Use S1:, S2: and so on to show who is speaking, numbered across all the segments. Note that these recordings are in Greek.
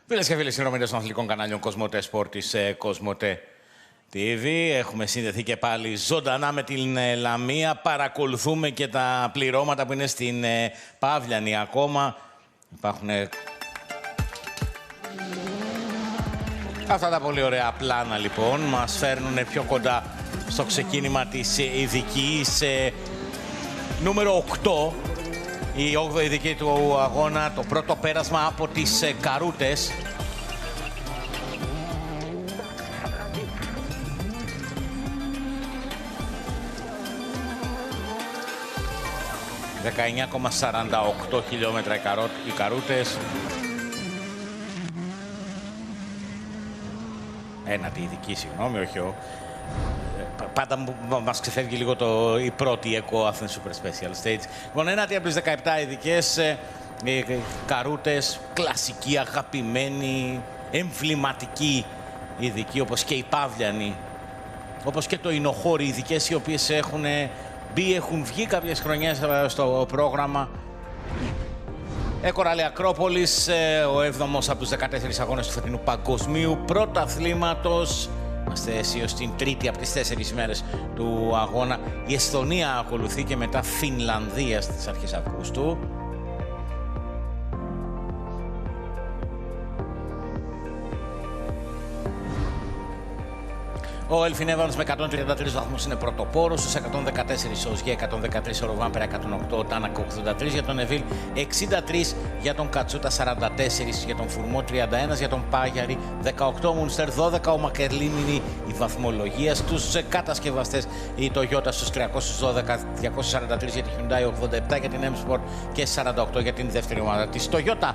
S1: Φίλες και φίλοι συνδρομητές των αθλητικών κανάλιων Κοσμοτέ Σπορ της Κοσμοτέ TV. Έχουμε συνδεθεί και πάλι ζωντανά με την Λαμία. Παρακολουθούμε και τα πληρώματα που είναι στην Παύλιανη ακόμα. Υπάρχουν αυτά τα πολύ ωραία πλάνα λοιπόν. Μας φέρνουν πιο κοντά στο ξεκίνημα της ειδικής νούμερο 8. Η 8η ειδική του αγώνα, το πρώτο πέρασμα από τις Καρούτες. ...19,48 χιλιόμετρα οι Καρούτες. Ένατη ειδική, συγγνώμη, όχι ο... Πάντα μας ξεφεύγει λίγο η πρώτη Eco Athens Super Special Stage. Λοιπόν, ένατη από τις 17 ειδικές, οι Καρούτες, κλασική, αγαπημένη, εμβληματική ειδική, όπως και η Παύλιανη, όπως και το Ινοχώρη, ειδικές οι οποίες έχουν μπει, έχουν βγει κάποιες χρονιές στο πρόγραμμα. Κοράλη Ακρόπολης, ο 7ος από τους 14 αγώνες του φετινού παγκοσμίου πρωταθλήματος. Είμαστε αισίως στην τρίτη από τις 4 ημέρες του αγώνα. Η Εσθονία ακολουθεί και μετά Φινλανδία στις αρχές Αυγούστου. Ο Έλφιν Εύανς με 133 βαθμούς είναι πρωτοπόρος, στους 114 ο Σγέ, 113 ο Ροβάμπερα, 108 ο Τάνακ, 83 για τον Νεβίλ, 63 για τον Κατσούτα, 44 για τον Φουρμό, 31 για τον Πάγιαρη, 18 ο Μουνστέρ, 12 ο Μακερλίνη η βαθμολογία. Στους κατασκευαστές η Toyota στους 312, 243 για τη Hyundai, 87 για την M-Sport και 48 για την δεύτερη ομάδα της Toyota.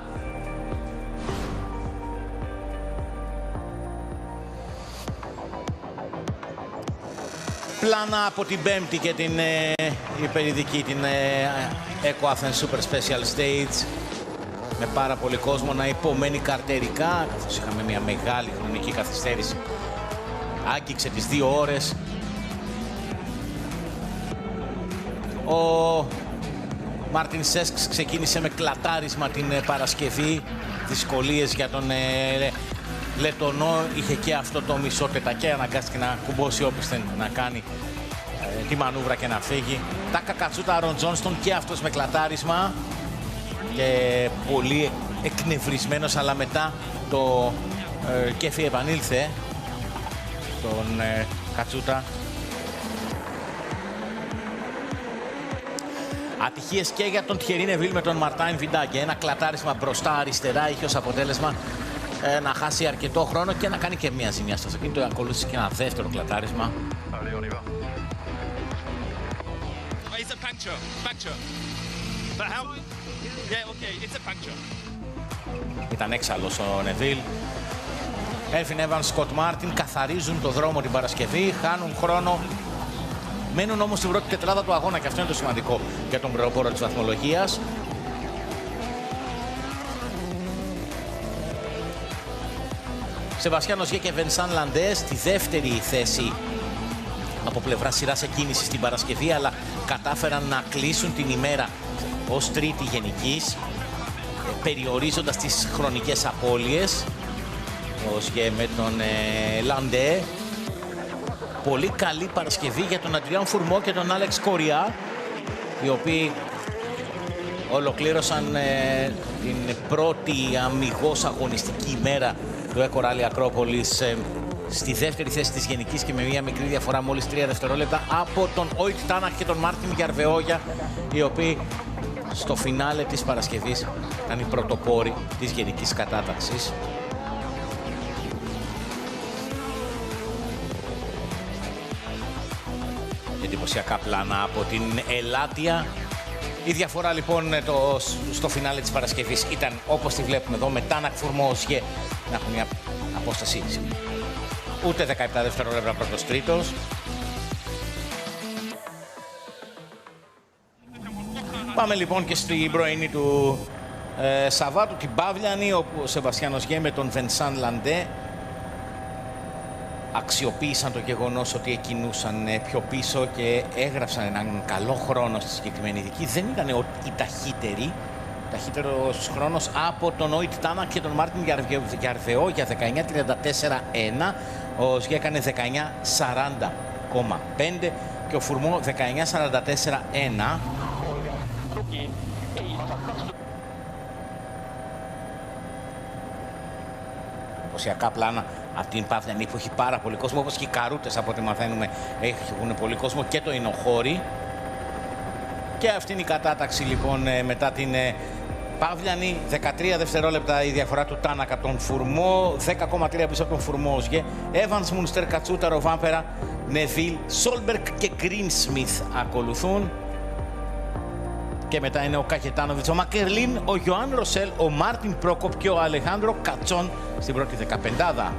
S1: Πλάνα από την Πέμπτη και την υπερειδική, την Eco Athens Super Special Stage, με πάρα πολύ κόσμο να υπομένει καρτερικά, καθώς είχαμε μια μεγάλη χρονική καθυστέρηση. Άγγιξε τις 2 ώρες. Ο Μάρτιν Σέσκς ξεκίνησε με κλατάρισμα την Παρασκευή, δυσκολίες για τον Λετονό, είχε και αυτό το μισό τετακέ, αναγκάστηκε να κουμπώσει όπισθεν να κάνει τη μανούβρα και να φύγει. Τάκα Κατσούτα, Άρον Τζόνστον και αυτός με κλατάρισμα και πολύ εκνευρισμένος, αλλά μετά το κέφι επανήλθε τον Κατσούτα. Ατυχίες και για τον Τιερί Νεβίλ με τον Μαρτάιν Βιντάγκε. Ένα κλατάρισμα μπροστά αριστερά είχε ως αποτέλεσμα να χάσει αρκετό χρόνο και να κάνει και μία ζημιά στο αυτοκίνητο. Ακολούθησε και ένα δεύτερο κλατάρισμα. Ήταν έξαλλος ο Νεβίλ. Έλφιν Εύανς, Σκοτ Μάρτιν καθαρίζουν το δρόμο την Παρασκευή, χάνουν χρόνο. Μένουν όμως στην πρώτη τετράδα του αγώνα και αυτό είναι το σημαντικό για τον πρωτοπόρο της βαθμολογίας. Σεβαστιάν Οζιέ και Βενσάν Λαντέ στη δεύτερη θέση από πλευρά σειράς εκκίνησης στην Παρασκευή, αλλά κατάφεραν να κλείσουν την ημέρα ως τρίτη γενικής, περιορίζοντας τις χρονικές απώλειες. Ο Οζιέ με τον Λαντέ. Πολύ καλή Παρασκευή για τον Αντριάν Φουρμό και τον Άλεξ Κοριά, οι οποίοι ολοκλήρωσαν την πρώτη αμιγώς αγωνιστική ημέρα του Κοράλη Ακρόπολης στη δεύτερη θέση της γενικής και με μια μικρή διαφορά μόλις 3 δευτερόλεπτα από τον Όιτ Τάνακ και τον Μάρτιν Γιαρβεόγια, οι οποίοι στο φινάλε της Παρασκευής ήταν οι πρωτοπόροι της γενικής κατάταξης. Εντυπωσιακά πλάνα από την Ελάτια. Η διαφορά λοιπόν στο φινάλε της Παρασκευής ήταν όπως τη βλέπουμε εδώ, με Τάνακ, Φουρμό, Οζιέ να έχουν μια απόσταση ούτε 17 δευτερόλεπτα πρώτος τρίτος. Πάμε λοιπόν και στην πρωινή του Σαββάτου, την Παύλιανη, όπου ο Σεβαστιάν Οζιέ με τον Βενσάν Λαντέ αξιοποίησαν το γεγονός ότι εκκινούσαν πιο πίσω και έγραψαν έναν καλό χρόνο στη συγκεκριμένη ειδική. Δεν ήταν οι ταχύτεροι, Ταχύτερος χρόνος από τον Οιτ Τάνακ και τον Μάρτιν Γιαρβεό για 19.34.1. Ο Οσγέ έκανε 19.40,5 και ο Φουρμό 19.44.1. Εντυπωσιακά πλάνα από την Παύλιανη που έχει πάρα πολύ κόσμο, όπως και οι καρούτες από ό,τι μαθαίνουμε έχουν πολύ κόσμο, και το Ινοχώρι. Και αυτή είναι η κατάταξη λοιπόν μετά την Παύλιανη. 13 δευτερόλεπτα η διαφορά του Τάνακ από τον Φουρμό, 10,3 πίσω από τον Φουρμό Οσγέ. Evans, Μουνστέρ, Κατσούτα, Ροβάμπερα, Νεβίλ, Σόλμπερκ και Γκρίνσμιθ ακολουθούν. Και μετά είναι ο Καγετάνοβιτς, ο Μακερλίν, ο Ιωάνν Ροσέλ, ο Μάρτιν Πρόκοπ και ο Αλεχάνδρο Κατσόν στην πρώτη 15.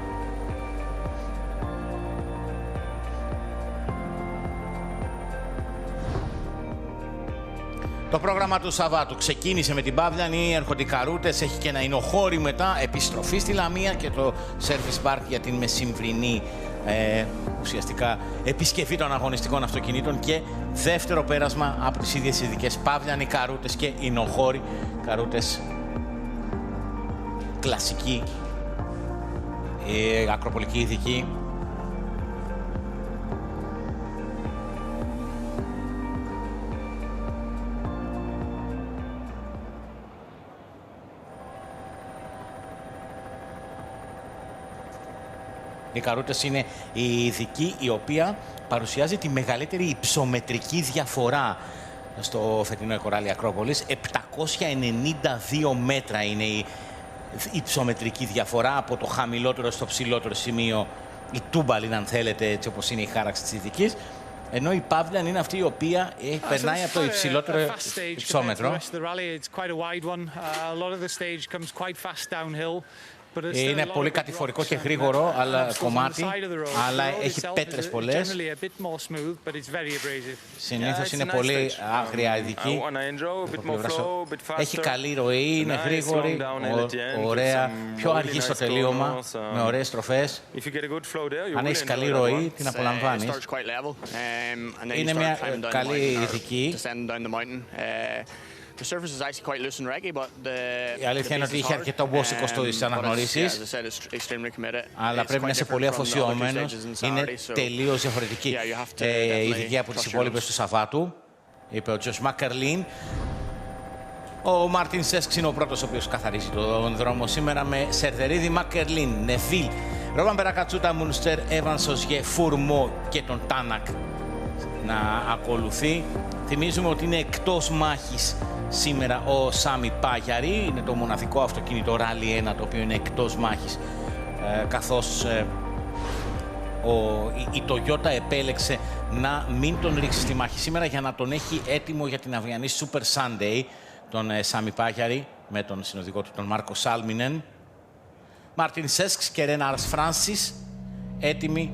S1: Το πρόγραμμα του Σαββάτου ξεκίνησε με την Παύλιανη, έρχονται οι καρούτες, έχει και ένα Ινοχώρι μετά, επιστροφή στη Λαμία και το Service Park για την μεσημβρινή ουσιαστικά επισκευή των αγωνιστικών αυτοκινήτων και δεύτερο πέρασμα από τις ίδιες ειδικές Παύλιανη, καρούτες και Ινοχώρι. Καρούτες κλασική, ακροπολική ειδική. Οι καρούτες είναι η ειδική η οποία παρουσιάζει τη μεγαλύτερη υψομετρική διαφορά στο φετινό Εκοράλι Ακρόπολης. 792 μέτρα είναι η υψομετρική διαφορά από το χαμηλότερο στο ψηλότερο σημείο, η τούμπαλιν αν θέλετε, έτσι όπως είναι η χάραξη της ειδικής. Ενώ η Παύλιανη είναι αυτή η οποία περνάει από το υψηλότερο υψόμετρο. Είναι πολύ κατηφορικό και γρήγορο κομμάτι, αλλά έχει πέτρες πολλές. Συνήθως είναι πολύ άγρια ειδική. Έχει καλή ροή, είναι γρήγορη, ωραία, πιο αργή στο τελείωμα, με ωραίες στροφές. Αν έχεις καλή ροή, την απολαμβάνεις. Είναι μια καλή ειδική. Η αλήθεια είναι ότι είχε αρκετό μπόσικο στις αναγνωρίσεις, αλλά πρέπει να είσαι πολύ αφοσιωμένος. Είναι τελείως διαφορετική η ειδική από τις υπόλοιπες του Σαββάτου, είπε ο Τζος Μακερλίν. Ο Μάρτιν Σέσκς είναι ο πρώτος ο οποίος καθαρίζει τον δρόμο σήμερα με Σερδερίδη, Μακερλίν, Νεβίλ, Ρόβαμπερα, Κατσούτα, Μουνστέρ, Evans, Οσγέ, Φουρμό και τον Τάνακ να ακολουθεί. Θυμίζουμε ότι είναι εκτός μάχης σήμερα ο Σάμι Πάγιαρη, είναι το μοναδικό αυτοκίνητο Rally 1 το οποίο είναι εκτός μάχης, καθώς η Toyota επέλεξε να μην τον ρίξει στη μάχη σήμερα για να τον έχει έτοιμο για την αυριανή Super Sunday, τον Σάμι Πάγιαρη με τον συνοδικό του τον Μάρκο Σάλμινεν. Μάρτιν Σέσκς και Ρέναρς Φράνσις έτοιμοι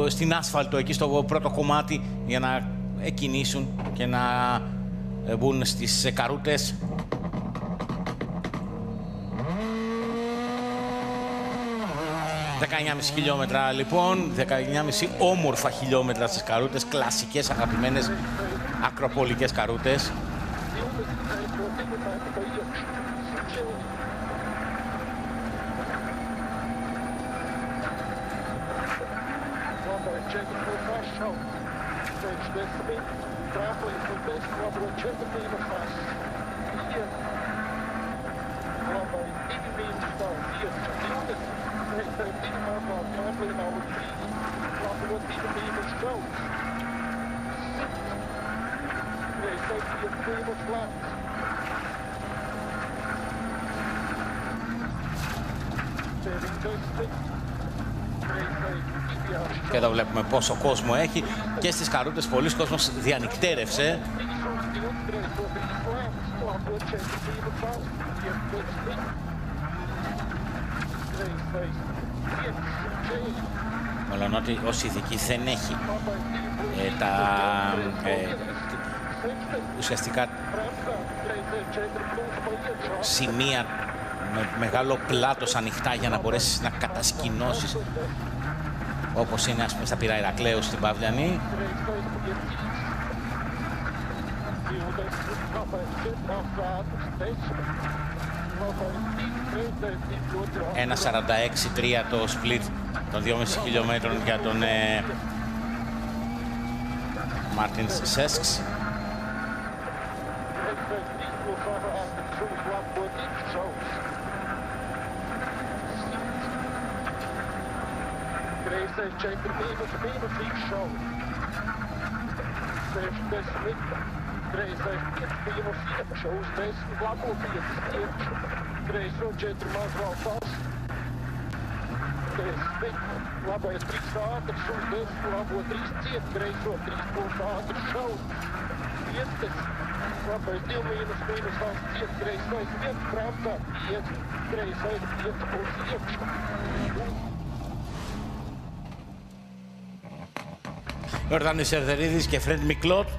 S1: στην άσφαλτο, εκεί στο πρώτο κομμάτι, για να εκκινήσουν και να μπουν στις καρούτες. ...19,5 χιλιόμετρα λοιπόν, 19,5 όμορφα χιλιόμετρα στις καρούτες, κλασικές αγαπημένες ακροπολικές καρούτες. Και εδώ βλέπουμε πόσο κόσμο έχει και στις καρούτες. Πολλοί κόσμος διανυκτέρευσε. Μόλον ότι ως ειδική δεν έχει ουσιαστικά σημεία με μεγάλο πλάτος ανοιχτά για να μπορέσεις να κατασκηνώσεις, όπως είναι ας πούμε στα Πύρα Ηρακλέου στην Παύλιανη. Ένα 46-3 το split των 2,5 χιλιόμετρων για τον Μάρτιν Σέσκς.
S2: Labais 3 ātrs, uz 10, labo 3 ciet, kreiso 3 būs ātrs šaus. 5, labais 2 mīnus, mīnus 8 ciet, kreisais 1 krāptā, 5, kreisais 5 būs iekšā.
S1: Ιορδάνης Ερδερίδης και Φρέντ Μικλότ.
S3: 5.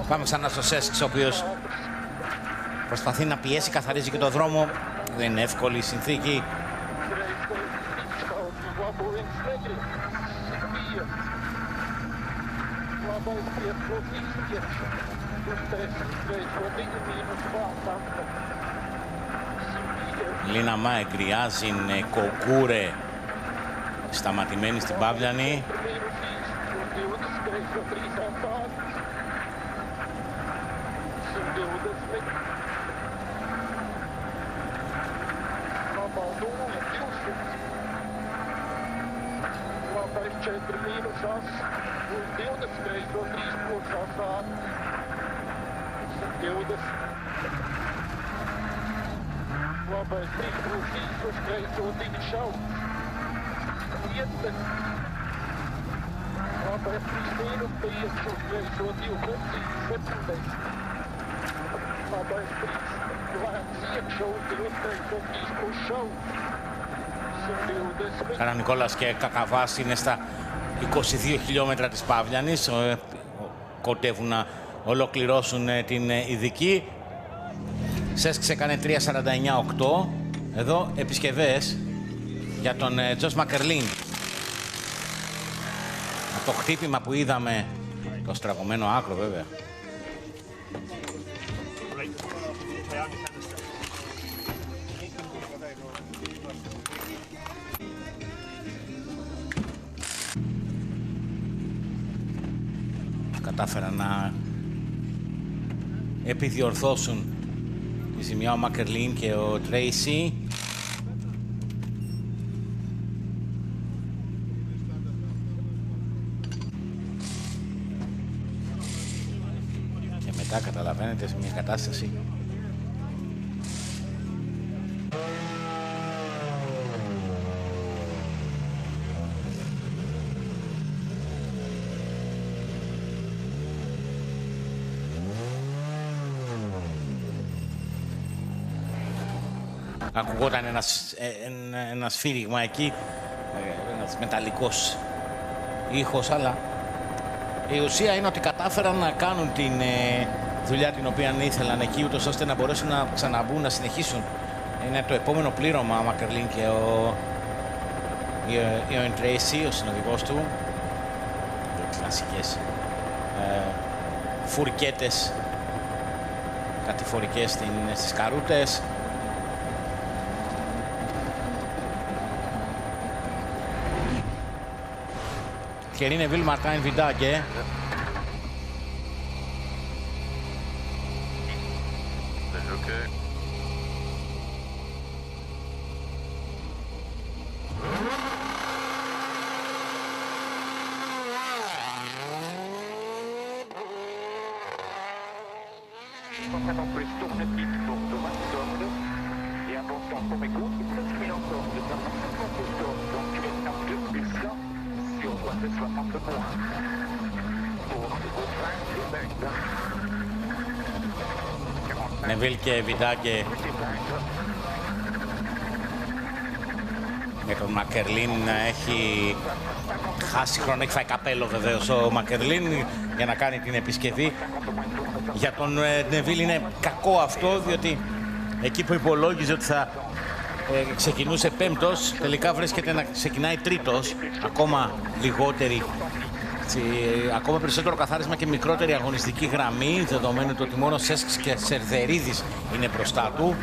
S1: Πάμε ξανά στο Σέσκς, ο οποίος προσπαθεί να πιέσει, καθαρίζει και το δρόμο. Δεν είναι εύκολη η συνθήκη. Λίνα Μάε, Γκριάζιν, Κοκούρε σταματημένη στην Παύλιανη. Καρανικόλας και Κακαβάς είναι στα 22 χιλιόμετρα της Παύλιανης. Κοντεύουν να ολοκληρώσουν την ειδική. Σέσκς έκανε 3.49.8. Εδώ επισκευές για τον Τζος Μακερλίν. Το χτύπημα που είδαμε, το στραγωμένο άκρο βέβαια. Κατάφεραν να επιδιορθώσουν τη ζημιά ο Μακερλίν και ο Τρέισι. Και μετά καταλαβαίνετε σε μια κατάσταση ακουγόταν ένα σφύριγμα εκεί, ένας μεταλλικός ήχος, αλλά η ουσία είναι ότι κατάφεραν να κάνουν την δουλειά την οποία ήθελαν εκεί, ούτως ώστε να μπορέσουν να ξαναμπούν, να συνεχίσουν. Είναι το επόμενο πλήρωμα ο Μακερλίν και ο Ιωάν Τρέισι, ο συνοδηγός του. Κλασικές φουρκέτες κατηφορικές στις καρούτες. Κερίνε Μαρτάιν Βιντάγκε.
S2: 250 plus, tourne vite pour Thomas Stone. Et attention pour mes gauches, il presque encore de faire parfaitement plus Stone. Donc tu es à 2 plus là, sur droite de 60 points. Pour Frank Lubeng.
S1: Νεβίλ και Βιντάκε με τον Μακερλίν έχει χάσει χρόνο, έχει φάει καπέλο βεβαίως ο Μακερλίν για να κάνει την επισκευή. Για τον Νεβίλ είναι κακό αυτό, διότι εκεί που υπολόγιζε ότι θα ξεκινούσε πέμπτος, τελικά βρίσκεται να ξεκινάει τρίτος, ακόμα λιγότερη, ακόμα περισσότερο καθάρισμα και μικρότερη αγωνιστική γραμμή, δεδομένου το ότι μόνο Σέσκς και Σερδερίδης είναι μπροστά του.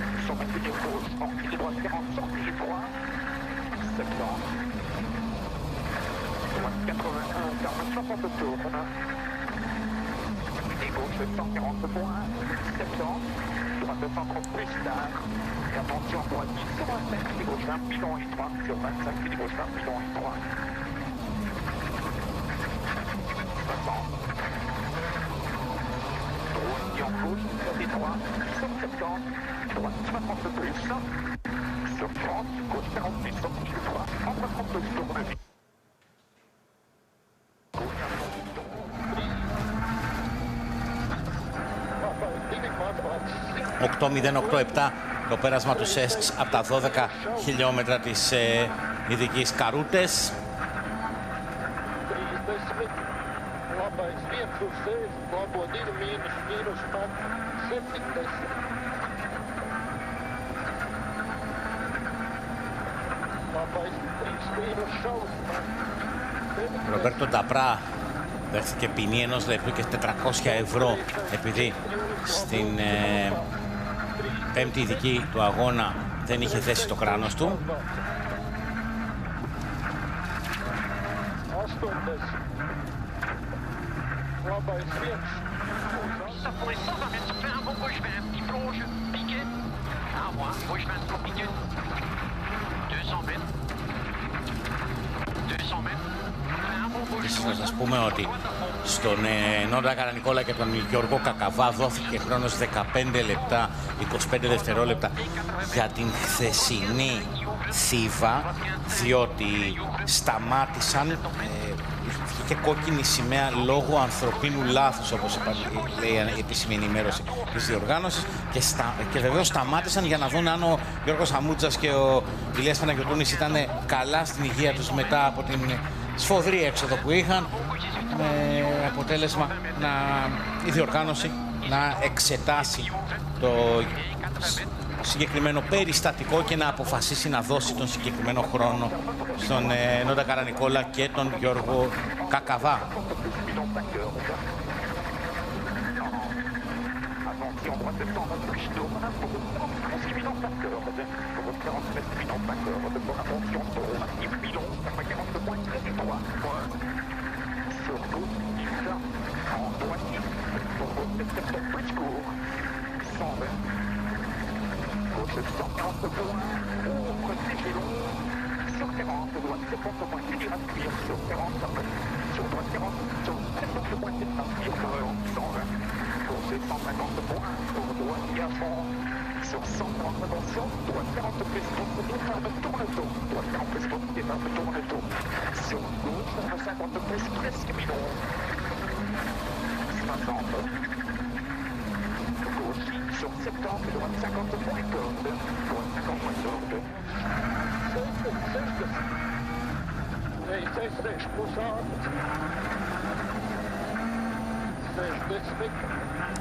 S1: Το πέρασμα του Σέσκς από τα 12 χιλιόμετρα της ειδικής Καρούτες. Ρομπέρτο Νταπρά δέχθηκε ποινή 1 λεπτού και 400 ευρώ επειδή στην πέμπτη ειδική του αγώνα δεν είχε θέσει το κράνος του. Να σας πούμε ότι στον Νόντα Καρανικόλα και τον Γιώργο Κακαβά δόθηκε χρόνος 15 λεπτά, 25 δευτερόλεπτα για την χθεσινή θύβα, διότι σταμάτησαν, βγήκε κόκκινη σημαία λόγω ανθρωπίνου λάθους, όπως λέει η επίσημη ενημέρωση της διοργάνωσης, και βεβαίως σταμάτησαν για να δουν αν ο Γιώργος Αμούτζας και ο Ηλίας Παναγιωτούνης ήταν καλά στην υγεία τους μετά από την σφοδρή έξοδο που είχαν, με αποτέλεσμα η διοργάνωση να εξετάσει το συγκεκριμένο περιστατικό και να αποφασίσει να δώσει τον συγκεκριμένο χρόνο στον Νόντα Καρανικόλα και τον Γιώργο Κακαβά.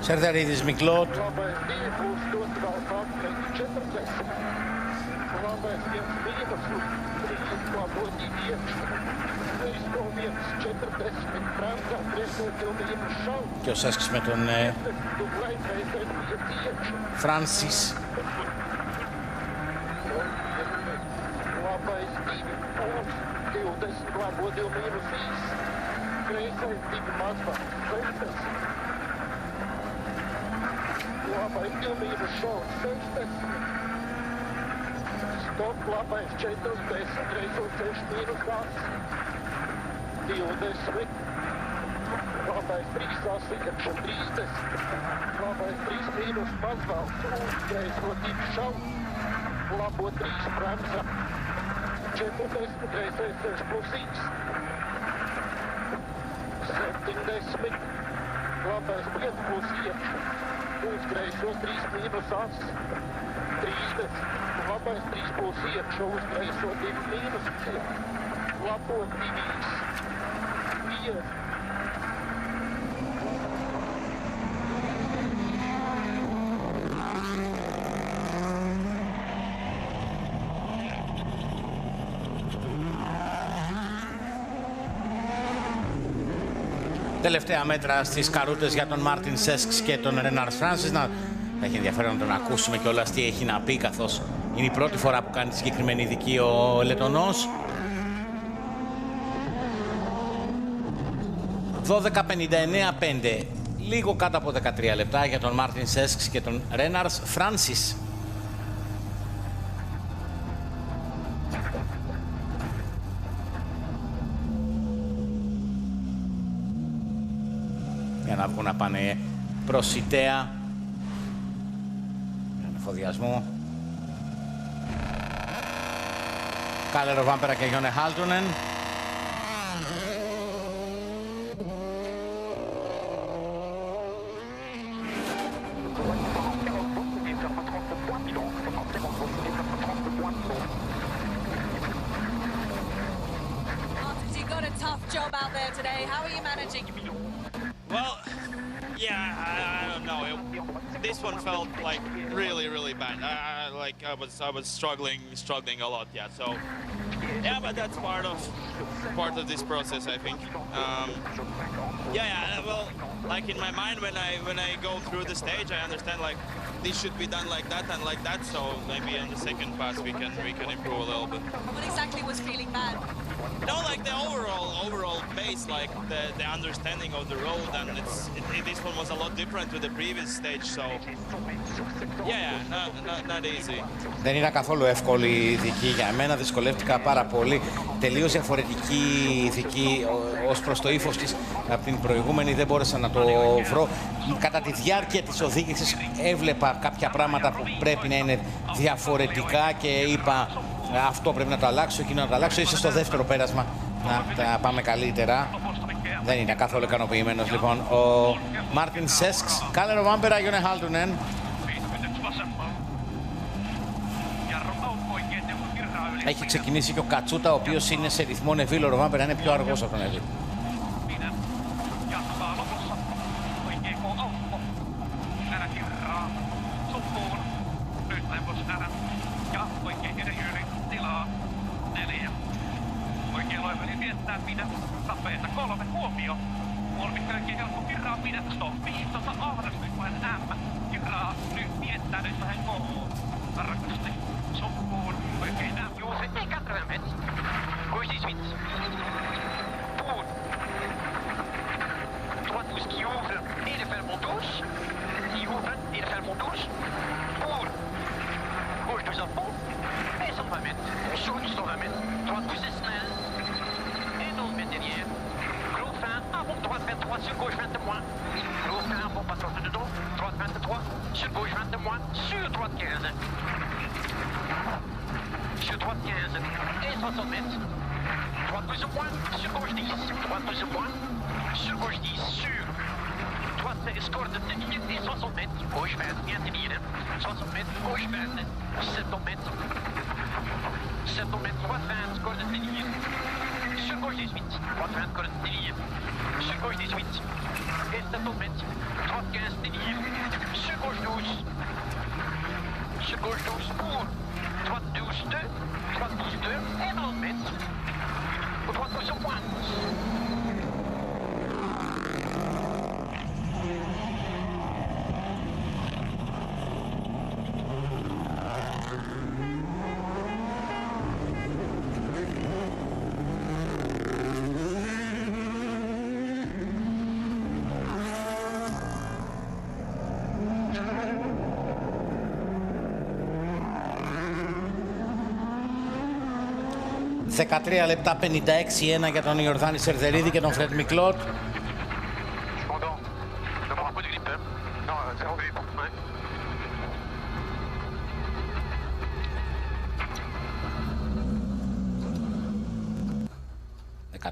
S1: Σερδερίδης, Μικλότ. Και ο Σέσκς με τον Φράνσις.
S2: Stop, labais 40, reizes 6 mīnus 20. Labais 3 sasiekšu 30. Labais 3 mīnus mazvēl. Uzgreizo 2 šau. Labo 3 bremsa. 40 reizes 6 plus X. 70. Labais 5 plus iekšu. Uzgreizo 3 mīnus as. 30. Labais 3 plus iekšu. Uzgreizo 2 mīnus ciet. Labo 2 X. 5.
S1: Τελευταία μέτρα στις καρούτες για τον Μάρτιν Σέσκς και τον Ρέναρ Φράνσις. Να έχει ενδιαφέρον να τον ακούσουμε κιόλας τι έχει να πει, καθώς είναι η πρώτη φορά που κάνει τη συγκεκριμένη ειδική ο Λετονός. 12:59.5, λίγο κάτω από 13 λεπτά για τον Μάρτιν Σέσκς και τον Ρέναρ Φράνσις. Για να βγουν να πάνε προς Ιταία. Εφοδιασμό. Κάλε Ροβάμπερα και Γιόνε Χάλτουνεν.
S4: You got a tough job out there today. How are you managing?
S5: Well, yeah, I don't know. This one felt like really bad. I was struggling a lot. Yeah. So yeah, but that's part of this process, I think. Yeah. Well, like in my mind, when I go through the stage, I understand like this should be done like that and like that. So maybe in the second pass we can improve a little bit.
S4: What exactly was feeling bad?
S5: No, like the overall pace, like the understanding of the road, and this one was a lot different to the previous stage, so yeah, not easy.
S1: Δεν είναι καθόλου εύκολη η ειδική για μένα, δυσκολεύτηκα πάρα πολύ. Τελείως διαφορετική ειδική ως προς το ύφος της από την προηγούμενη, δεν μπόρεσα να το βρω. Κατά τη διάρκεια της οδήγησης έβλεπα κάποια πράγματα που πρέπει να είναι διαφορετικά και είπα αυτό πρέπει να το αλλάξω, εκείνο να το αλλάξω. Ίσως στο δεύτερο πέρασμα να τα πάμε καλύτερα. Δεν είναι καθόλου ικανοποιημένος λοιπόν ο Μάρτιν Σέσκς. Κάλε Ροβάμπερα, Γιόνε Χάλτουνεν. Έχει ξεκινήσει και ο Κατσούτα, ο οποίος είναι σε ρυθμό Νεβίλ. Ο Ροβάμπερα είναι πιο αργός από τον Νεβίλ. «13 λεπτά 56-1 για τον Ιορδάνη Σερδερίδη και τον Φρεντ Μικλότ.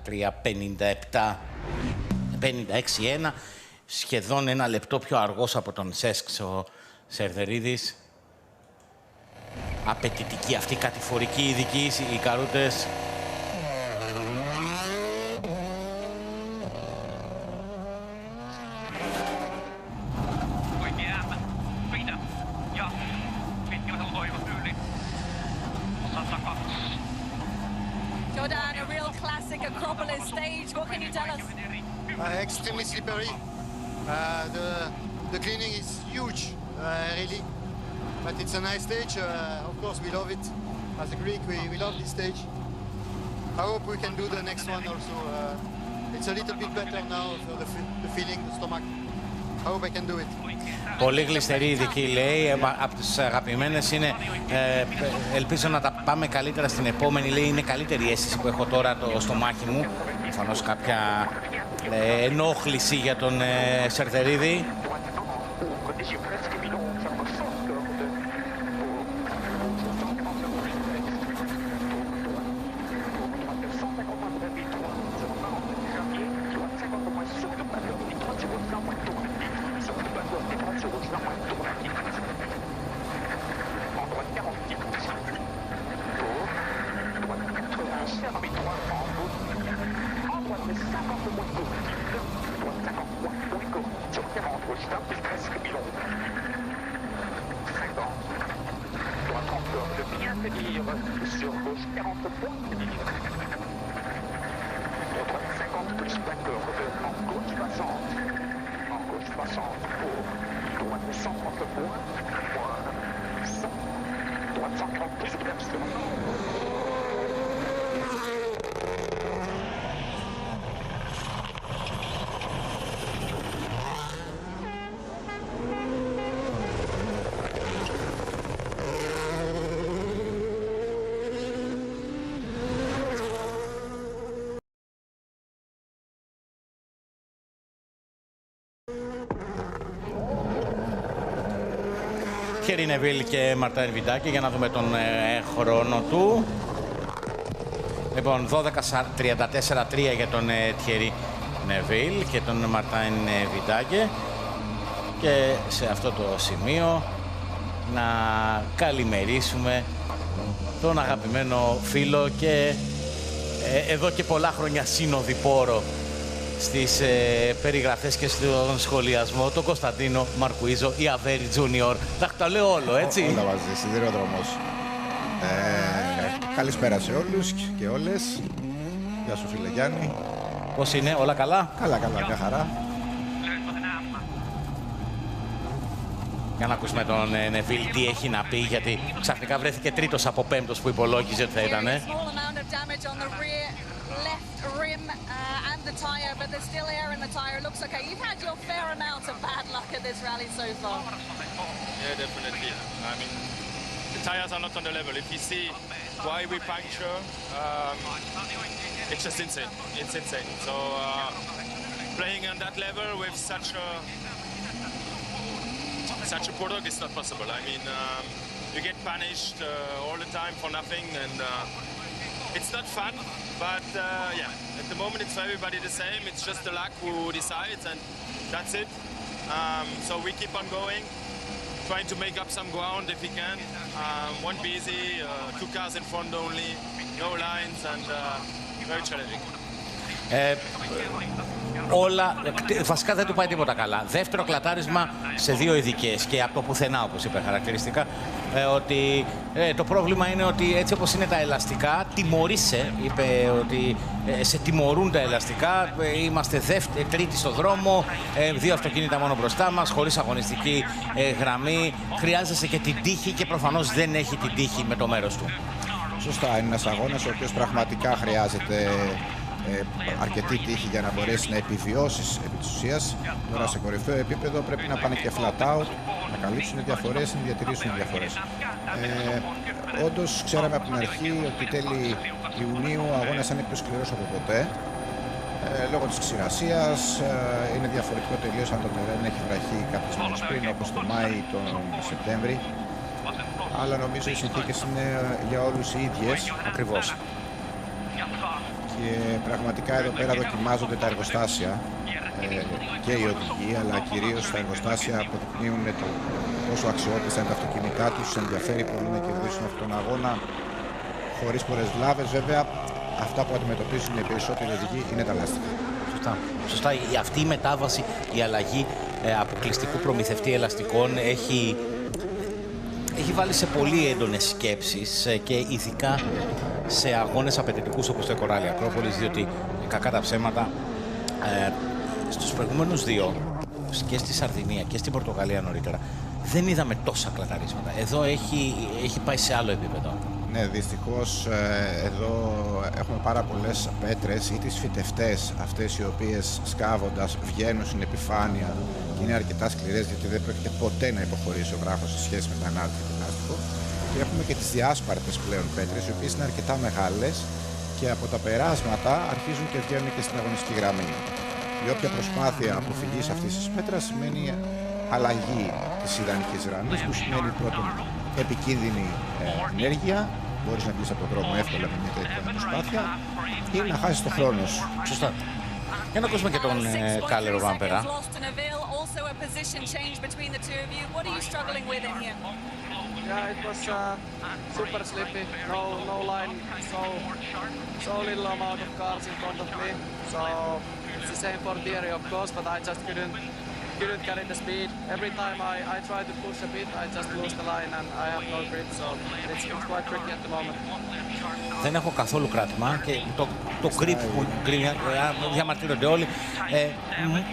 S1: 13-57, 56-1. Σχεδόν ένα λεπτό πιο αργός από τον Σέσκς ο Σερδερίδης. Απαιτητική αυτή κατηφορική ειδική οι καρούτες.
S4: Jordan, a real classic Acropolis stage. What can you tell us?
S6: Extremely slippery. The cleaning is huge, really. But it's a nice stage. Of course, we love it. As a Greek, we love this stage. I hope we can do the next one also. It's a little bit better now for the feeling, the stomach. I hope I can do it.
S1: Πολύ γλιστερή ειδική, λέει, από τις αγαπημένες είναι, ελπίζω να τα πάμε καλύτερα στην επόμενη, λέει, είναι καλύτερη αίσθηση που έχω τώρα το στομάχι μου. Προφανώς κάποια ενόχληση για τον Σερδερίδη. Θιέρι Νεβίλ και Μαρτάιν Βιντάκη για να δούμε τον χρόνο του. Λοιπόν, 12-34-3 για τον Θιέρι Νεβίλ και τον Μαρτάιν Βιντάκη. Και σε αυτό το σημείο να καλημερίσουμε τον αγαπημένο φίλο και εδώ και πολλά χρόνια συνοδοιπόρο στις περιγραφές και στον σχολιασμό, τον Κωνσταντίνο Μαρκουίζο, η Αβέρι Τζούνιορ. Τα λέω όλο, έτσι.
S7: Όλα μαζί, σιδηρόδρομος. Καλησπέρα σε όλους και όλες. Γεια σου, φίλε Γιάννη.
S1: Πώς είναι, όλα καλά?
S7: Καλά, μια χαρά.
S1: Για να ακούσουμε τον Νεβίλ τι έχει να πει, γιατί ξαφνικά βρέθηκε τρίτος από πέμπτος που υπολόγιζε ότι θα ήταν.
S4: Rim and the tyre, but there's still air in the tyre. It looks okay. You've had your fair amount of bad luck at this rally so far.
S5: Yeah, definitely. I mean, the tyres are not on the level. If you see why we puncture, it's just insane. It's insane. So playing on that level with such a product is not possible. I mean, you get punished all the time for nothing, and it's not fun. But yeah, at the moment it's for everybody the same. It's just the luck who decides, and that's it. So we keep on going, trying to make up some ground if we can. One busy, 2 cars in front only, no lines, and very challenging.
S1: Όλα, βασικά δεν του πάει τίποτα καλά. Δεύτερο κλατάρισμα σε 2 ειδικές και από το πουθενά, όπως είπε χαρακτηριστικά, ότι το πρόβλημα είναι ότι έτσι όπως είναι τα ελαστικά, τιμωρείσαι, είπε ότι σε τιμωρούν τα ελαστικά, είμαστε τρίτοι στο δρόμο, 2 αυτοκίνητα μόνο μπροστά μας, χωρίς αγωνιστική γραμμή, χρειάζεσαι και την τύχη και προφανώς δεν έχει την τύχη με το μέρος του.
S7: Σωστά, είναι ένας αγώνας ο οποίος πραγματικά χρειάζεται αρκετή τύχη για να μπορέσει να επιβιώσεις επί της ουσίας. Τώρα σε κορυφαίο επίπεδο πρέπει να πάνε και flat out, να καλύψουν διαφορές, να διατηρήσουν διαφορές. Όντως ξέραμε από την αρχή ότι τέλη Ιουνίου ο αγώνας είναι πιο σκληρός από ποτέ. Λόγω της ξηρασίας είναι διαφορετικό τελείως αν το τερέν έχει βραχεί κάποιες μέρες πριν, όπως το Μάη ή τον Σεπτέμβρη. Αλλά νομίζω οι συνθήκες είναι για όλους οι ίδιες.
S1: Ακριβώς.
S7: Και πραγματικά εδώ πέρα δοκιμάζονται τα εργοστάσια και οι οδηγοί, αλλά κυρίως τα εργοστάσια αποδεικνύουν το πόσο αξιόπιστα είναι τα αυτοκίνητά τους. Ενδιαφέρει πολύ να κερδίσουν αυτόν τον αγώνα χωρίς πολλές βλάβες. Βέβαια, αυτά που αντιμετωπίζουν οι περισσότεροι οδηγοί είναι τα λάστιχα.
S1: Σωστά. Αυτή η μετάβαση, η αλλαγή αποκλειστικού προμηθευτή ελαστικών έχει βάλει σε πολύ έντονες σκέψεις και ειδικά σε αγώνες απαιτητικούς όπως το Κοράλι Ακρόπολης, διότι κακά τα ψέματα στους προηγούμενους δύο, και στη Σαρδινία και στην Πορτογαλία νωρίτερα, δεν είδαμε τόσα κλαταρίσματα. Εδώ έχει πάει σε άλλο επίπεδο.
S7: Ναι, δυστυχώς εδώ έχουμε πάρα πολλές πέτρες ή τις φυτευτές, αυτές οι οποίες σκάβοντας βγαίνουν στην επιφάνεια και είναι αρκετά σκληρές, γιατί δεν πρόκειται ποτέ να υποχωρήσει ο βράχος σε σχέση με τα ανάρτητα πλάστικο. Και έχουμε και τις διάσπαρτες πλέον πέτρες, οι οποίες είναι αρκετά μεγάλες και από τα περάσματα αρχίζουν και βγαίνουν και στην αγωνιστική γραμμή. Η όποια προσπάθεια αποφυγής αυτής της πέτρας σημαίνει αλλαγή της ιδανικής γραμμής, που σημαίνει πρώτον επικίνδυνη ενέργεια. Μπορείς να βγεις από τον δρόμο εύκολα με μια τέτοια προσπάθεια ή να χάσεις τον χρόνο σου.
S1: Σωστά. Για να ακούσουμε και τον Κάλερο Βάμπερα.
S8: Yeah, it was super slippy, no line, so little amount of cars in front of me. So it's the same for Thierry, of course, but I just couldn't carry the speed. Every time I try to push a bit, I just lose the line and I have no grip, so it's quite tricky at the moment.
S1: Δεν έχω καθόλου κράτημα και το grip που διαμαρτύρονται όλοι.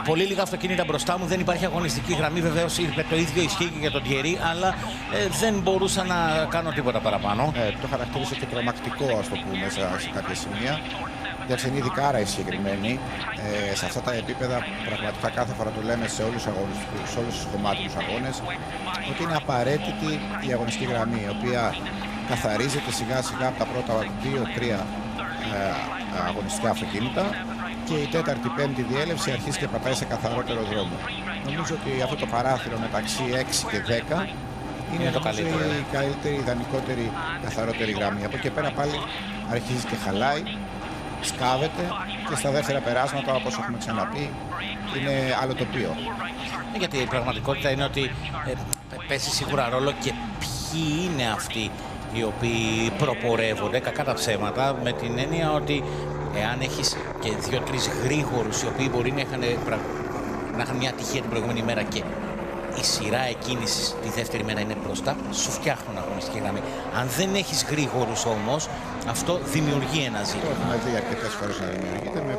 S1: Πολύ λίγα αυτοκίνητα μπροστά μου, δεν υπάρχει αγωνιστική γραμμή. Βεβαίως το ίδιο ισχύει και για τον Thierry, αλλά δεν μπορούσα να κάνω τίποτα παραπάνω.
S7: Το χαρακτήρισε και τρομακτικό, ας το πούμε, σε κάποια σημεία. Γιατί είναι ειδικάρα οι συγκεκριμένοι. Σε αυτά τα επίπεδα, πραγματικά κάθε φορά το λέμε σε όλους τους κομμάτιους αγώνες, ότι είναι απαραίτητη η αγωνιστική γραμμή, η οποία καθαρίζεται σιγά σιγά από τα πρώτα 2-3 αγωνιστικά αυτοκίνητα και η τέταρτη, πέμπτη διέλευση αρχίζει και πατάει σε καθαρότερο δρόμο. Νομίζω ότι αυτό το παράθυρο μεταξύ 6 και 10 είναι το καλύτερο. Η καλύτερη, ιδανικότερη, καθαρότερη γραμμή. Από εκεί πέρα πάλι αρχίζει και χαλάει, σκάβεται και στα δεύτερα περάσματα, όπως έχουμε ξαναπεί, είναι άλλο τοπίο.
S1: Γιατί η πραγματικότητα είναι ότι παίζει σίγουρα ρόλο και ποιοι είναι αυτοί οι οποίοι προπορεύονται, κακά τα ψέματα, με την έννοια ότι εάν έχεις και 2-3 γρήγορους οι οποίοι μπορεί να είχαν μια ατυχία την προηγούμενη μέρα και η σειρά εκκίνησης τη δεύτερη μέρα είναι μπροστά, σου φτιάχνουν αγωνιστική γραμμή. Αν δεν έχεις γρήγορους όμως, αυτό δημιουργεί ένα ζήτημα.
S7: Το έχουμε δει αρκετές φορές να δημιουργείται με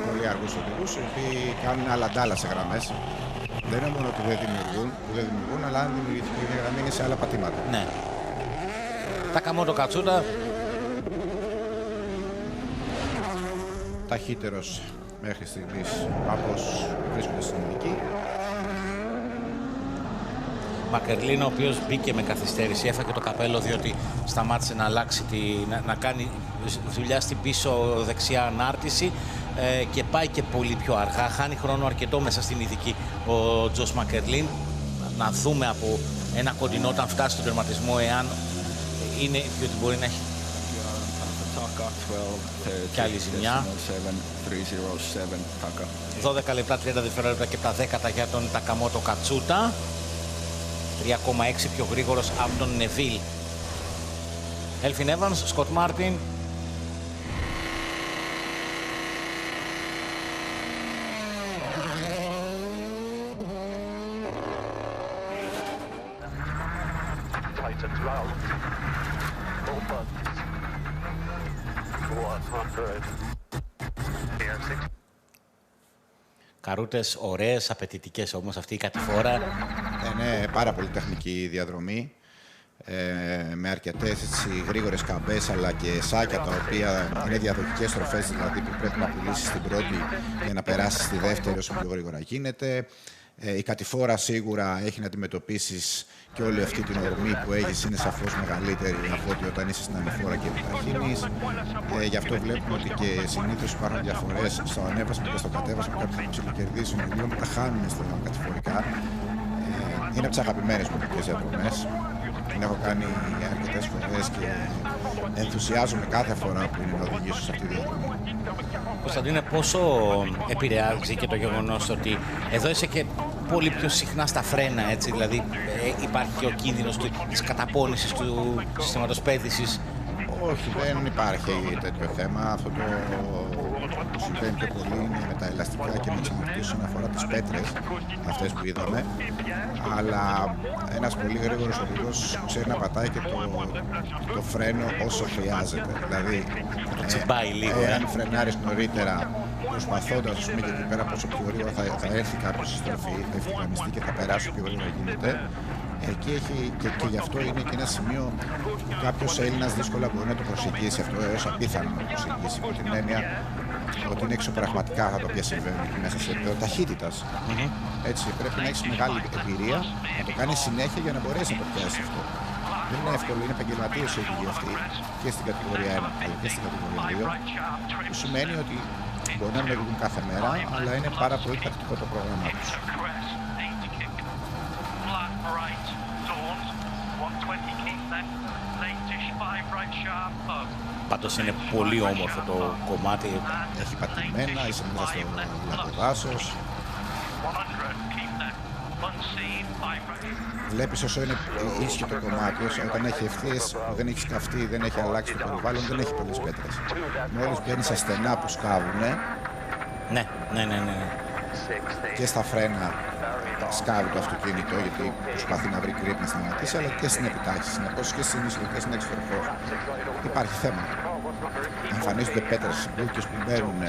S7: πολύ αργούς οδηγούς, οι οποίοι κάνουν αλλαντάλα σε γραμμές. Δεν είναι μόνο ότι δεν δημιουργούν, αλλά αν δημιουργηθεί η γραμμή είναι σε άλλα πατήματα.
S1: Ναι. Τακαμότο Κατσούτα.
S7: Ταχύτερος μέχρι στιγμής από όσους βρίσκονται στην ειδική.
S1: Μακερλίν, ο οποίος μπήκε με καθυστέρηση, έφαγε το καπέλο διότι σταμάτησε να αλλάξει, να κάνει δουλειά στην πίσω δεξιά ανάρτηση και πάει και πολύ πιο αργά. Χάνει χρόνο αρκετό μέσα στην ειδική ο Τζος Μακερλίν. Να δούμε από ένα κοντινό όταν φτάσει στον τερματισμό εάν είναι, διότι μπορεί να έχει και άλλη ζημιά. 12 λεπτά 30 δευτερόλεπτα και τα 10 για τον Τακαμότο Κατσούτα. 3,6 πιο γρήγορος από τον Νεβίλ. Έλφιν Εύανς, Σκοτ Μάρτιν. Καρούτες ωραίες, απαιτητικές όμως αυτή η κατηφόρα.
S7: Είναι πάρα πολύ τεχνική διαδρομή, με αρκετές γρήγορες καμπές αλλά και σάκια τα οποία είναι διαδοχικές στροφές, δηλαδή που πρέπει να πουλήσεις την πρώτη για να περάσεις στη δεύτερη όσο πιο γρήγορα γίνεται. Η κατηφόρα σίγουρα έχει να αντιμετωπίσεις και όλη αυτή την ορμή που έχεις είναι σαφώς μεγαλύτερη από ότι όταν είσαι στην ανηφόρα και επιταχύνεις. Γι' αυτό βλέπουμε ότι και συνήθως υπάρχουν διαφορές στο ανέβασμα και στο κατέβασμα. Κάποιοι ψιλοκερδίζουν λίγο, μετά χάνουν στα κατηφορικά. Είναι από τις αγαπημένες μου διαδρομές. την έχω κάνει αρκετές φορές και ενθουσιάζομαι κάθε φορά που είναι να οδηγήσω σε αυτή τη διαδρομή.
S1: Κωνσταντίνε, πόσο επηρεάζει και το γεγονός ότι εδώ είσαι και πολύ πιο συχνά στα φρένα, έτσι, δηλαδή υπάρχει και ο κίνδυνος της καταπώνησης του συστήματος πέδησης?
S7: Όχι, δεν υπάρχει τέτοιο θέμα. Αυτό που συμβαίνει πιο πολύ είναι με τα ελαστικά και με τις αναπτύσσεις όσον αφορά τις πέτρες, αυτές που είδαμε. Αλλά ένας πολύ γρήγορος οδηγός ξέρει να πατάει και το φρένο όσο χρειάζεται. Δηλαδή, αν φρενάρεις νωρίτερα, προσπαθώντας, ας πούμε, γιατί πέρα πόσο πιο γρήγορα θα έρθει κάποιος στη στροφή, θα ευθυγραμμιστεί και θα περάσει πιο γρήγορα γίνεται. Εκεί έχει και γι' αυτό είναι και ένα σημείο που κάποιος Έλληνας δύσκολα μπορεί να το προσεγγίσει αυτό, έως απίθανο να το προσεγγίσει, με την έννοια ότι είναι εξωπραγματικά αυτά τα οποία συμβαίνουν μέσα σε επίπεδο ταχύτητας. Έτσι, πρέπει να έχεις μεγάλη εμπειρία, να το κάνεις συνέχεια για να μπορέσει να το πιάσει αυτό. Δεν είναι εύκολο, είναι επαγγελματίες οι οδηγοί αυτοί και στην κατηγορία 1 αλλά και στην κατηγορία 2, που σημαίνει ότι μπορεί να μην οδηγούν κάθε μέρα, αλλά είναι πάρα πολύ τακτικό το πρόγραμμά τους.
S1: Πάντως είναι πολύ όμορφο το κομμάτι.
S7: Έχει πατημένα, είσαι μέσα στο λαμποδάσος. Βλέπεις όσο είναι ίσιο το κομμάτι, όταν έχει ευθείες, δεν έχει σκαφτεί, δεν έχει αλλάξει το περιβάλλον, δεν έχει πολλές πέτρες. Μόλις μπαίνεις σε στενά που σκάβουνε,
S1: ναι.
S7: Και στα φρένα σκάβει το αυτοκίνητο, γιατί προσπαθεί να βρει κρύπ να σταματήσει, αλλά και στην επιτάχυση, συνεπώς και στην ίσο και στην εξωτερικό. Υπάρχει θέμα. Εμφανίζονται πέτρες, μπούκες που μπαίνουν.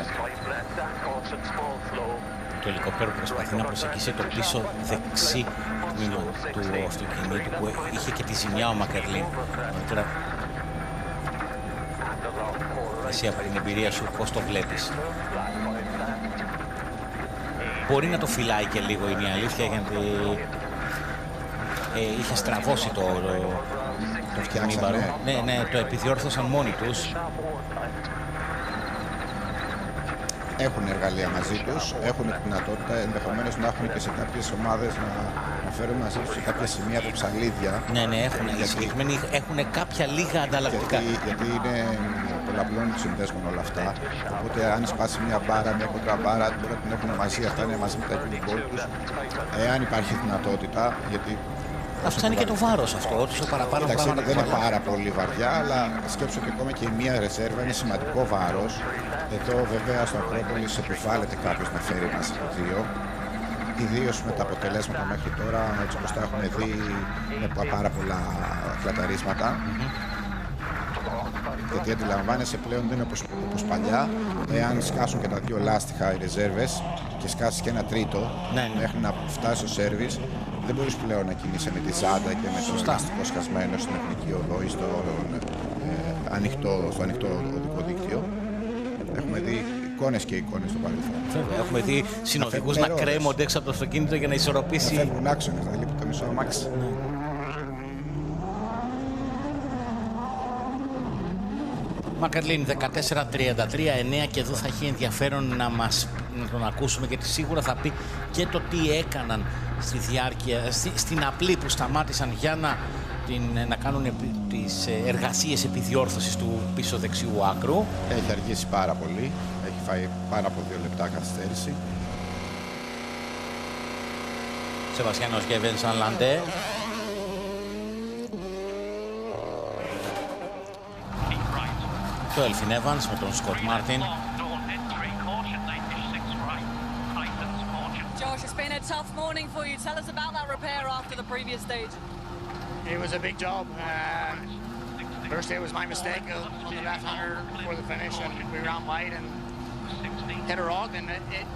S1: Το ελικόπτερο προσπαθεί να προσεγγίσει το πίσω δεξί τμήμα του αυτοκινήτου που είχε και τη ζημιά ο Μακερλίν. Τώρα, εσύ από την εμπειρία σου πώς το βλέπεις? Μπορεί να το φυλάει και λίγο, είναι η αλήθεια, γιατί είχε στραβώσει το
S7: φτιάξανε.
S1: Ναι, το επιδιόρθωσαν μόνοι τους.
S7: Έχουν εργαλεία μαζί τους, έχουν τη δυνατότητα ενδεχομένως να έχουν και σε κάποιες ομάδες να φέρουν μαζί τους σε κάποια σημεία από ψαλίδια.
S1: Ναι, έχουν. Οι συγκεκριμένοι έχουν κάποια λίγα ανταλλακτικά.
S7: Γιατί είναι πολλαπλών συνδέσμων όλα αυτά. Οπότε αν σπάσει μια μπάρα, μια κοντραμπάρα, μπορεί να την έχουν μαζί. Αυτά είναι μαζί με τα κινητών τους. Εάν υπάρχει δυνατότητα, γιατί.
S1: Αυξάνει και το βάρος αυτό, όσο παραπάνω πράγματα.
S7: Δεν είναι πάρα πολύ βαριά, αλλά σκέψω ότι ακόμα και η μία ρεζέρβα είναι σημαντικό βάρος. Εδώ βέβαια στο Ακρόπολης επιβάλλεται κάποιος να φέρει μαζί από δύο. Ιδίως με τα αποτελέσματα μέχρι τώρα, έτσι όπως τα έχουμε δει, με πάρα πολλά κλαταρίσματα. Γιατί αντιλαμβάνεσαι πλέον δεν είναι όπως παλιά. Εάν σκάσουν και τα δύο λάστιχα οι ρεζέρβες και σκάσεις και ένα τρίτο, μέχρι να φτάσει στο σέρβις, δεν μπορείς πλέον να κινείσαι με τη ζάντα και με το λάστιχο σκασμένο στην εθνική οδό ή στο ανοιχτό οδικό δίκτυο. Έχουμε δει εικόνες και εικόνες στο παρελθόν.
S1: Βέβαια, έχουμε δει συνοδηγούς να κρέμονται έξω από το αυτοκίνητο για να ισορροπήσει.
S7: Να φεύγουν άξονες, να λείπει το μισό αμάξι.
S1: Μακερλίν 14:33, 9 και εδώ θα έχει ενδιαφέρον να τον ακούσουμε, γιατί σίγουρα θα πει και το τι έκαναν στη διάρκεια, στην απλή που σταμάτησαν για να κάνουν τις εργασίες επιδιόρθωσης του πίσω δεξιού άκρου.
S7: Έχει αργήσει πάρα πολύ, έχει φάει πάνω από 2 λεπτά καθυστέρηση.
S1: Σεβαστιάνος και Βένσαν Λαντέ. Το Έλφιν Εύανς με τον Σκοτ Μάρτιν.
S4: Josh, it's been a tough morning for you. Tell us about that repair after the previous stage.
S9: It was a big job. Firstly, it was my mistake on the left-hander before the finish, and we ran wide and hit a rock, and it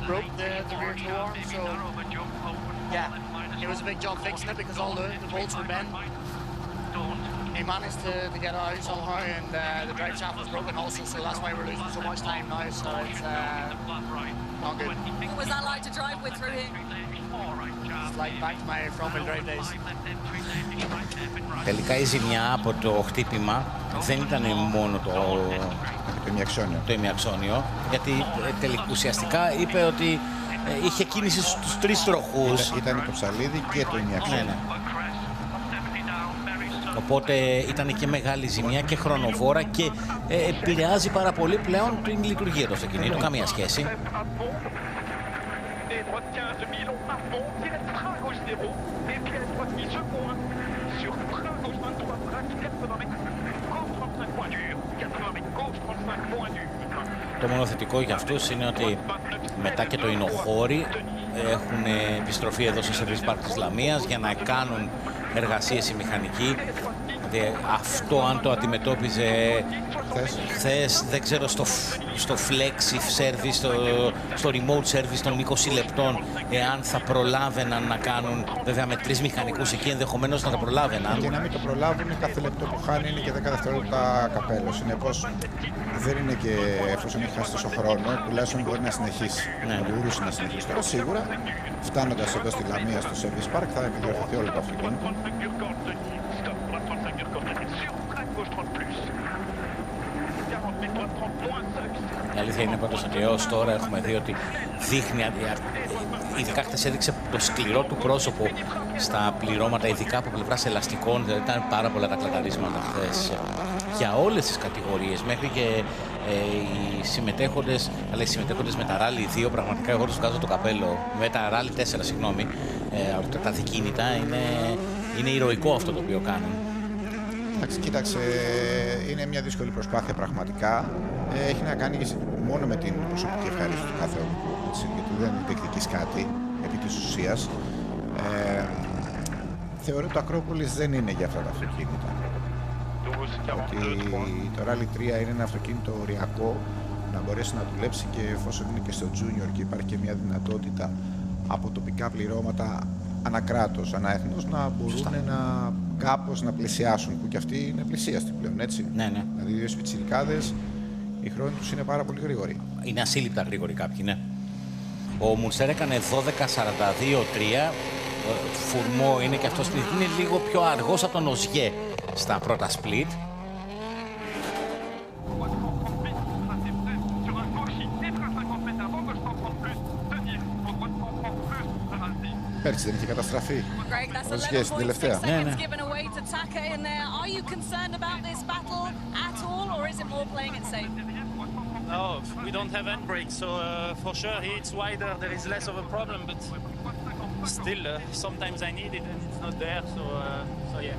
S9: broke the rear toe arm. So, yeah, it was a big job fixing it because all the bolts were bent. He managed to get it out somehow, and the drive shaft was broken also, so that's why we're losing so much time now. So it's not good.
S4: What was that like to drive with through here?
S9: It's like back to my front-wheel drive days.
S1: Τελικά η ζημιά από το χτύπημα δεν ήταν μόνο το ημιαξόνιο, γιατί ουσιαστικά είπε ότι είχε κίνηση στους 3 τροχούς.
S7: Ήταν το ψαλίδι και το ημιαξόνιο.
S1: Οπότε ήταν και μεγάλη ζημιά και χρονοβόρα και επηρεάζει πάρα πολύ πλέον την λειτουργία του αυτοκινήτου. Καμία σχέση. Το μόνο θετικό για αυτούς είναι ότι μετά και το Ινοχώρι έχουν επιστροφή εδώ στο Service Park της Λαμίας για να κάνουν εργασίες οι μηχανικοί. Αυτό αν το αντιμετώπιζε χθες, δεν ξέρω, στο flexi service, στο remote service των 20 λεπτών, εάν θα προλάβαιναν να κάνουν, βέβαια με 3 μηχανικούς εκεί ενδεχομένως να τα προλάβαιναν.
S7: Και να μην το προλάβουν, κάθε λεπτό που χάνει είναι και 10 δευτερόλεπτα καπέλο. Συνεπώς δεν είναι και, εφόσον έχει χάσει τόσο χρόνο, τουλάχιστον μπορεί να συνεχίσει.
S1: Ναι.
S7: Να μπορούσε να συνεχίσει. Τώρα σίγουρα, φτάνοντας εδώ στη Λαμία στο Service Park, θα επιδιορθωθεί όλο το αυτοκίνητο.
S1: Η αλήθεια είναι πάντως ότι έως τώρα έχουμε δει ότι δείχνει, ειδικά χτες έδειξε το σκληρό του πρόσωπο στα πληρώματα, ειδικά από πλευράς ελαστικών. Δηλαδή ήταν πάρα πολλά τα κλαταρίσματα χθες για όλες τις κατηγορίες, μέχρι και οι συμμετέχοντες, αλλά οι συμμετέχοντες με τα Rally 2, πραγματικά εγώ τους βγάζω το καπέλο, με τα Rally 4, συγγνώμη, τα δικίνητα, είναι ηρωικό αυτό το οποίο κάνουν.
S7: Κοίταξε, είναι μια δύσκολη προσπάθεια πραγματικά. Έχει να κάνει μόνο με την προσωπική ευχαρίστηση του κάθε οδηγού, γιατί δεν διεκδικείς κάτι επί της ουσίας. Θεωρώ ότι το Ακρόπολης δεν είναι για αυτά τα αυτοκίνητα. Ότι το Rally 3 είναι ένα αυτοκίνητο οριακό να μπορέσει να δουλέψει, και εφόσον είναι και στο Junior και υπάρχει και μια δυνατότητα από τοπικά πληρώματα ανακράτος, αναέθνος, να μπορούν να κάπως να πλησιάσουν, που και αυτοί είναι πλησίαστοι πλέον, έτσι.
S1: Ναι, ναι.
S7: Δηλαδή οι δύο σπιτσιρικάδες, οι χρόνοι τους είναι πάρα πολύ γρήγοροι.
S1: Είναι ασύλληπτα γρήγοροι κάποιοι, ναι. Ο Μουρσέρ έκανε 12.42.3. Φουρμό είναι και αυτός, είναι λίγο πιο αργός από τον Οζιέ στα πρώτα split.
S7: Πέρσι δεν είχε καταστραφεί. Ο Οζιέ στην τελευταία.
S1: Ναι, ναι.
S3: No, we don't have handbrakes, so for sure he hits wider, there is less of a problem, but still, sometimes I need it and it's not there, so yeah.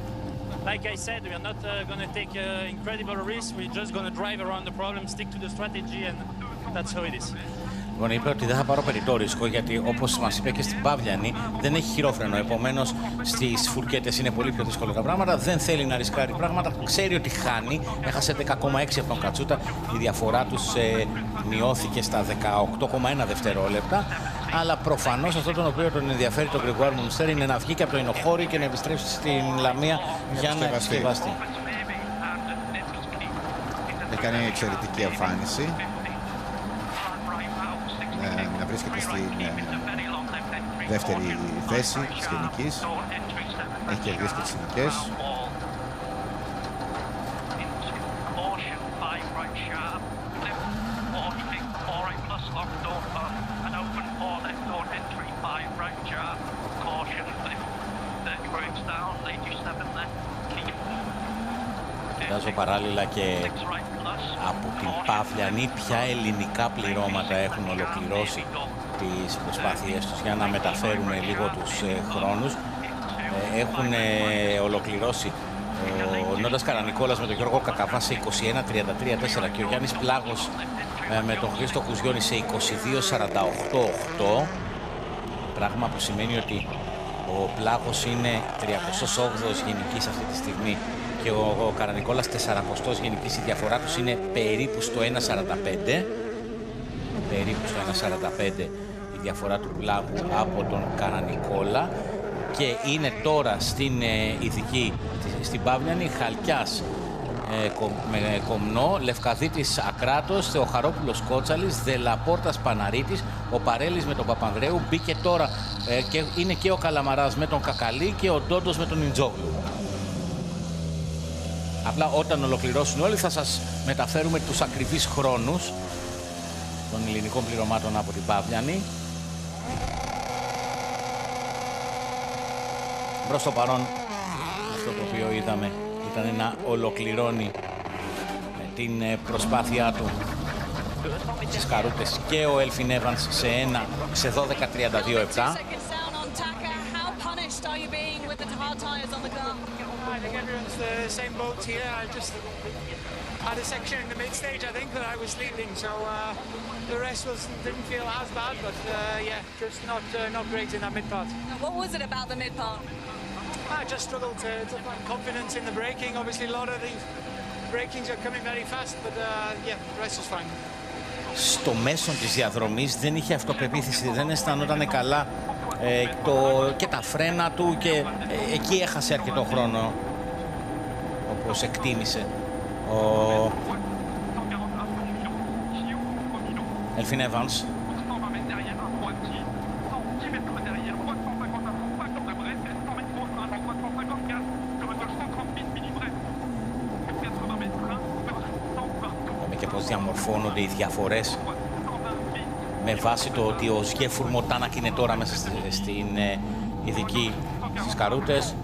S3: Like I said, we are not going to take incredible risks, we're just going to drive around the problem, stick to the strategy, and that's how it is.
S1: Λοιπόν, είπε ότι δεν θα πάρω περιττό ρίσκο, γιατί όπως μας είπε και στην Παύλιανη, δεν έχει χειρόφρενο. Επομένως, στις φουρκέτες είναι πολύ πιο δύσκολα τα πράγματα. Δεν θέλει να ρισκάρει πράγματα. Ξέρει ότι χάνει. Έχασε 10,6 από τον Κατσούτα. Η διαφορά τους μειώθηκε στα 18,1 δευτερόλεπτα. Αλλά προφανώς αυτό τον οποίο τον ενδιαφέρει τον Γκρεγουάρ Μουνστέρ είναι να βγει και από το Ινοχώρι και να επιστρέψει στην Λαμία για να επισκευαστεί.
S7: Έκανε εξαιρετική εμφάνιση. Να βρίσκεται στην δεύτερη θέση της γενικής. Έχει κερδίσει και τις ειδικές.
S1: Κοιτάζω παράλληλα και από την Παύλιανη ποια ελληνικά πληρώματα έχουν ολοκληρώσει τις προσπάθειές τους για να μεταφέρουν λίγο τους χρόνους. Έχουν ολοκληρώσει ο Νόντας Καρανικόλας με τον Γιώργο Κακαβά σε 21.33.4 και ο Γιάννης Πλάγος με τον Χρήστο Κουζιώνη σε 22.48.8, πράγμα που σημαίνει ότι ο Πλάγος είναι 38ος γενικής αυτή τη στιγμή και ο Καρανικόλας 40ος γενικής. Η διαφορά τους είναι περίπου στο 1.45. Περίπου στο 1.45 η διαφορά του Πλάγου από τον Καρανικόλα. Και είναι τώρα στην ειδική, στην Παύλιανη, Χαλκιάς με Κομνό, Λευκαδίτης Ακράτος, Θεοχαρόπουλος Κότσαλης, Δελαπόρτας Παναρίτης, ο Παρέλης με τον Παπανδρέου, μπήκε τώρα και είναι και ο Καλαμαράς με τον Κακαλή και ο Ντόντος με τον Ιντζόγλου. Απλά όταν ολοκληρώσουν όλοι θα σας μεταφέρουμε τους ακριβείς χρόνους των ελληνικών πληρωμάτων από την Παύλιανη. Προς το παρόν αυτό το οποίο είδαμε ήταν να ολοκληρώνει την προσπάθειά του στις καρούτες και ο Elfyn Evans σε 12:32.7.
S8: I think everyone's the same boat here. I just had a section in the mid stage, I think, that I was leading, so the rest didn't feel as bad, but yeah, just not great in that mid part.
S4: What was it about the mid part?
S8: I just struggled to find confidence in the braking. Obviously, a lot of the brakings are coming very fast, but yeah, the rest was fine.
S1: Στο μέσο της διαδρομής δεν είχε αυτοπεποίθηση, δεν αισθανόταν καλά και τα φρένα του και εκεί έχασε αρκετό χρόνο, όπως εκτίμησε ο Elfyn Evans. Και πώς διαμορφώνονται οι διαφορές με βάση το ότι ο Οσγιέ Φουρμό Τάνακ είναι τώρα μέσα στην ειδική στις καρούτες.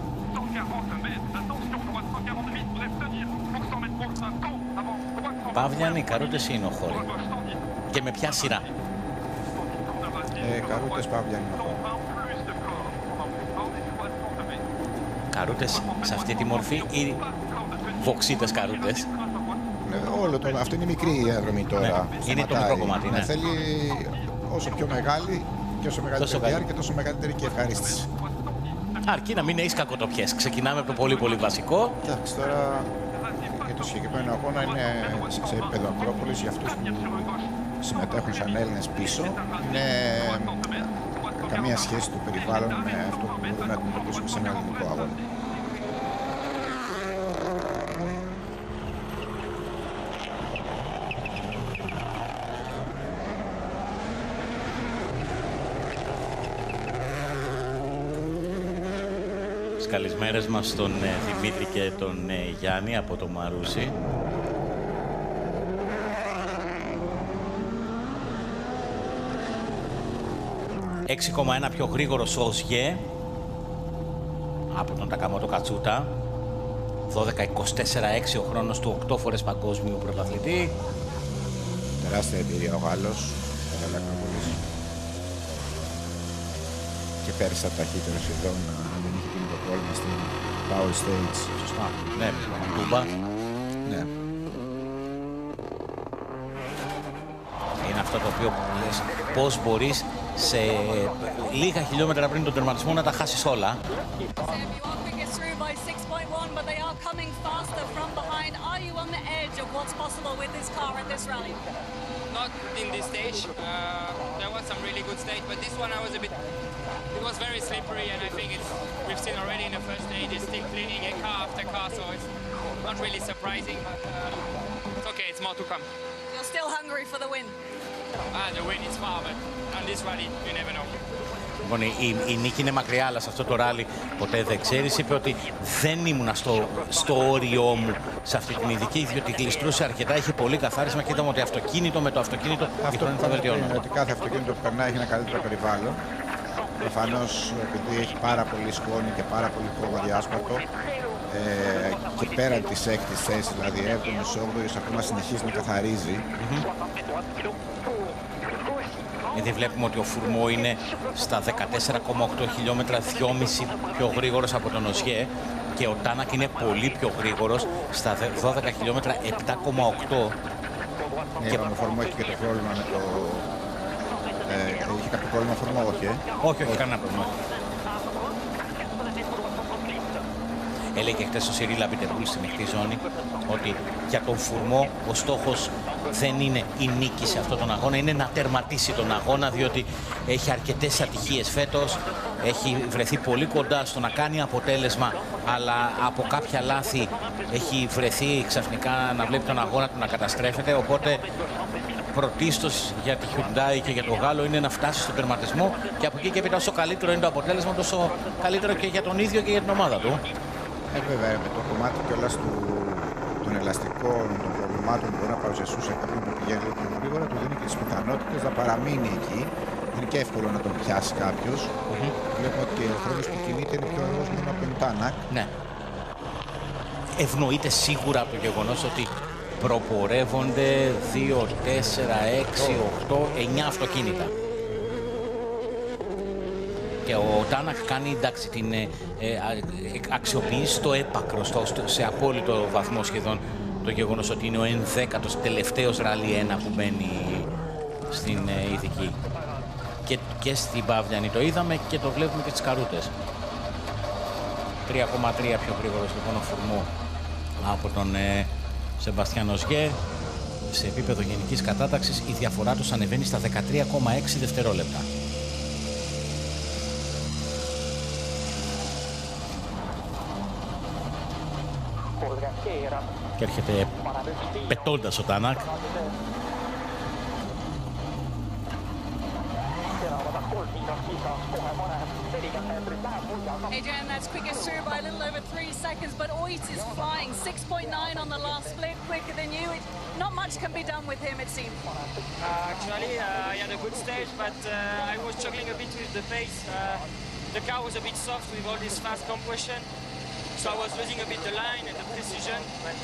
S1: Παύλιαν, οι καρούτες είναι ο χώροι. Και με ποια σειρά?
S7: Καρούτες Παύλιαν είναι ο χώροι.
S1: Καρούτες σε αυτή τη μορφή ή βοξίτες καρούτες?
S7: Αυτό είναι η μικρή διαδρομή τώρα.
S1: Ναι, είναι το μικρό κομμάτι. Ναι.
S7: Θέλει όσο πιο μεγάλη και όσο μεγαλύτερη διάρκεια, τόσο μεγαλύτερη και ευχαρίστηση.
S1: Αρκεί να μην έχεις κακοτοπιές. Ξεκινάμε από το πολύ πολύ βασικό.
S7: Εντάξει, τώρα για το συγκεκριμένο αγώνα είναι σε επίπεδο Ακρόπολης, για αυτούς που συμμετέχουν σαν Έλληνες πίσω. Είναι καμία σχέση του περιβάλλον με αυτό που μπορούμε να αντιμετωπίσουμε σε ένα ελληνικό αγώνα.
S1: Καλησμέρες μας στον Δημήτρη και τον Γιάννη από το Μαρούσι. ...6,1 πιο γρήγορος ο Οσγιέ από τον Τακαμότο Κατσούτα. 12:24.6 ο χρόνος του 8 φορές παγκόσμιου πρωταθλητή.
S7: Τεράστια εμπειρία ο Γάλλος. Και πέρυσι ταχύτερο σχεδόν δεν είχε γίνει το πρόβλημα στην Power Stage.
S1: Σωστά. Ναι, Τούμπα.
S7: Ναι.
S1: Είναι αυτό το οποίο λες, πώς μπορείς σε λίγα χιλιόμετρα πριν τον τερματισμό να τα χάσεις όλα.
S10: Not in this stage. There was some really good stage, but this one I was a bit. It was very slippery, and I think we've seen already in the first stage. It's still cleaning a car after car, so it's not really surprising. But it's okay. It's more to come.
S4: You're still hungry for the win.
S10: The win is far, but on this rally, you never know.
S1: Λοιπόν, η νίκη είναι μακριά, αλλά σε αυτό το ράλι ποτέ δεν ξέρεις. Είπε ότι δεν ήμουνα στο όριό μου σε αυτή την ειδική, διότι γλιστρούσε αρκετά, είχε πολύ καθάρισμα και είδαμε ότι αυτοκίνητο με το αυτοκίνητο
S7: αυτό
S1: θα βελτιώνουν.
S7: Ότι κάθε αυτοκίνητο που περνάει έχει ένα καλύτερο περιβάλλον. Προφανώς, επειδή έχει πάρα πολύ σκόνη και πάρα πολύ χώμα διάσπαρτο, και πέραν της έκτης θέσης, δηλαδή 7ης, 8ης, ακόμα συνεχίζει να καθαρίζει.
S1: Γιατί βλέπουμε ότι ο Φουρμό είναι στα 14,8 χιλιόμετρα, 2,5 πιο γρήγορος από τον Οσγιέ, και ο Τάνακ είναι πολύ πιο γρήγορος στα 12 χιλιόμετρα, 7,8.
S7: Και ο Φουρμό έχει και το πρόβλημα με το... Είχε κάποιο πρόβλημα ο Φουρμό, όχι,
S1: όχι, κανένα πρόβλημα. Έλεγε χτες ο Σιρίλ Αμπιτεμπούλ στη μεικτή ζώνη ότι για τον Φουρμό ο στόχος δεν είναι η νίκη σε αυτόν τον αγώνα, είναι να τερματίσει τον αγώνα, διότι έχει αρκετές ατυχίες φέτος, έχει βρεθεί πολύ κοντά στο να κάνει αποτέλεσμα, αλλά από κάποια λάθη έχει βρεθεί ξαφνικά να βλέπει τον αγώνα του να καταστρέφεται, οπότε πρωτίστως για τη Hyundai και για τον Γάλλο είναι να φτάσει στον τερματισμό, και από εκεί και έπειτα όσο καλύτερο είναι το αποτέλεσμα, τόσο καλύτερο και για τον ίδιο και για την ομάδα του.
S7: Βέβαια, με το κομμάτι κιόλας των ελαστικών, των προβλημάτων που μπορεί να παρουσιαστούν σε κάποιον που πηγαίνει λίγο πιο γρήγορα, του δίνει και τις πιθανότητες να παραμείνει εκεί. Είναι και εύκολο να τον πιάσει κάποιος. Βλέπουμε ότι ο χρόνος που κινείται είναι πιο αργός μόνο από τον Τάνακ.
S1: Ναι. ευνοείται σίγουρα από το γεγονός ότι προπορεύονται 2, 4, 6, 8, 9 αυτοκίνητα. Και ο Τάνακ κάνει, εντάξει, την αξιοποιεί στο έπακρο, σε απόλυτο βαθμό σχεδόν, το γεγονός ότι είναι ο 11ος τελευταίος ράλι 1 που μπαίνει στην ειδική. Και στην Παύλιανη το είδαμε και το βλέπουμε και στις καρούτες. 3,3 πιο γρήγορος λοιπόν ο Φουρμό από τον Σεμπαστιάν Οζιέ. Σε επίπεδο γενικής κατάταξης η διαφορά τους ανεβαίνει στα 13,6 δευτερόλεπτα. Και έρχεται πετώντας ο Τάνακ.
S4: Adrian, that's quickest through by a little over 3 seconds, but Oit is flying 6.9 on the last split, quicker than you. Not much can be done with him, it seems.
S10: Actually, I had a good stage, but I was struggling a bit with the pace. The car was a bit soft with all this fast compression, so I was losing a bit the line and the precision, but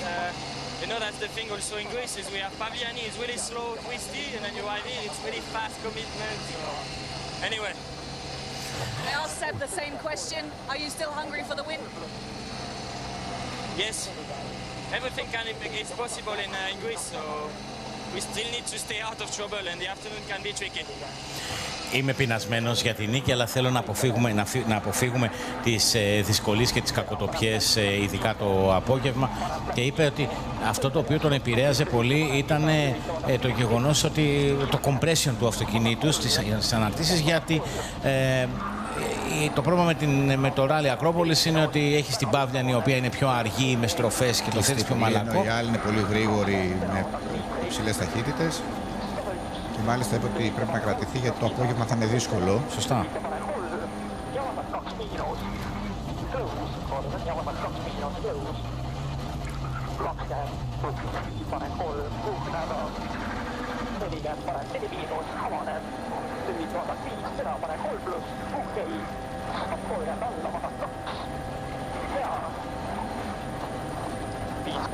S10: you know, that's the thing also in Greece, is we have Paviani, it's really slow, twisty, and then you arrive in, it's really fast commitment. So. Anyway.
S4: I asked Seb the same question. Are you still hungry for the win?
S10: Yes. Everything is possible in Greece, so we still need to stay out of trouble, and the afternoon can be tricky.
S1: Είμαι πεινασμένος για την νίκη, αλλά θέλω να αποφύγουμε τις δυσκολίες και τις κακοτοπιές, ειδικά το απόγευμα. Και είπε ότι αυτό το οποίο τον επηρέαζε πολύ ήταν το γεγονός ότι το compression του αυτοκινήτου στις αναρτήσεις, γιατί το πρόβλημα με το ράλι Ακρόπολης είναι ότι έχει την Παύλιανη, η οποία είναι πιο αργή με στροφές και το θέλει πιο μαλακό.
S7: Οι άλλοι είναι πολύ γρήγοροι με υψηλές ταχύτητες. Και μάλιστα είπε ότι πρέπει να κρατηθεί γιατί το απόγευμα θα είναι δύσκολο.
S1: Σωστά.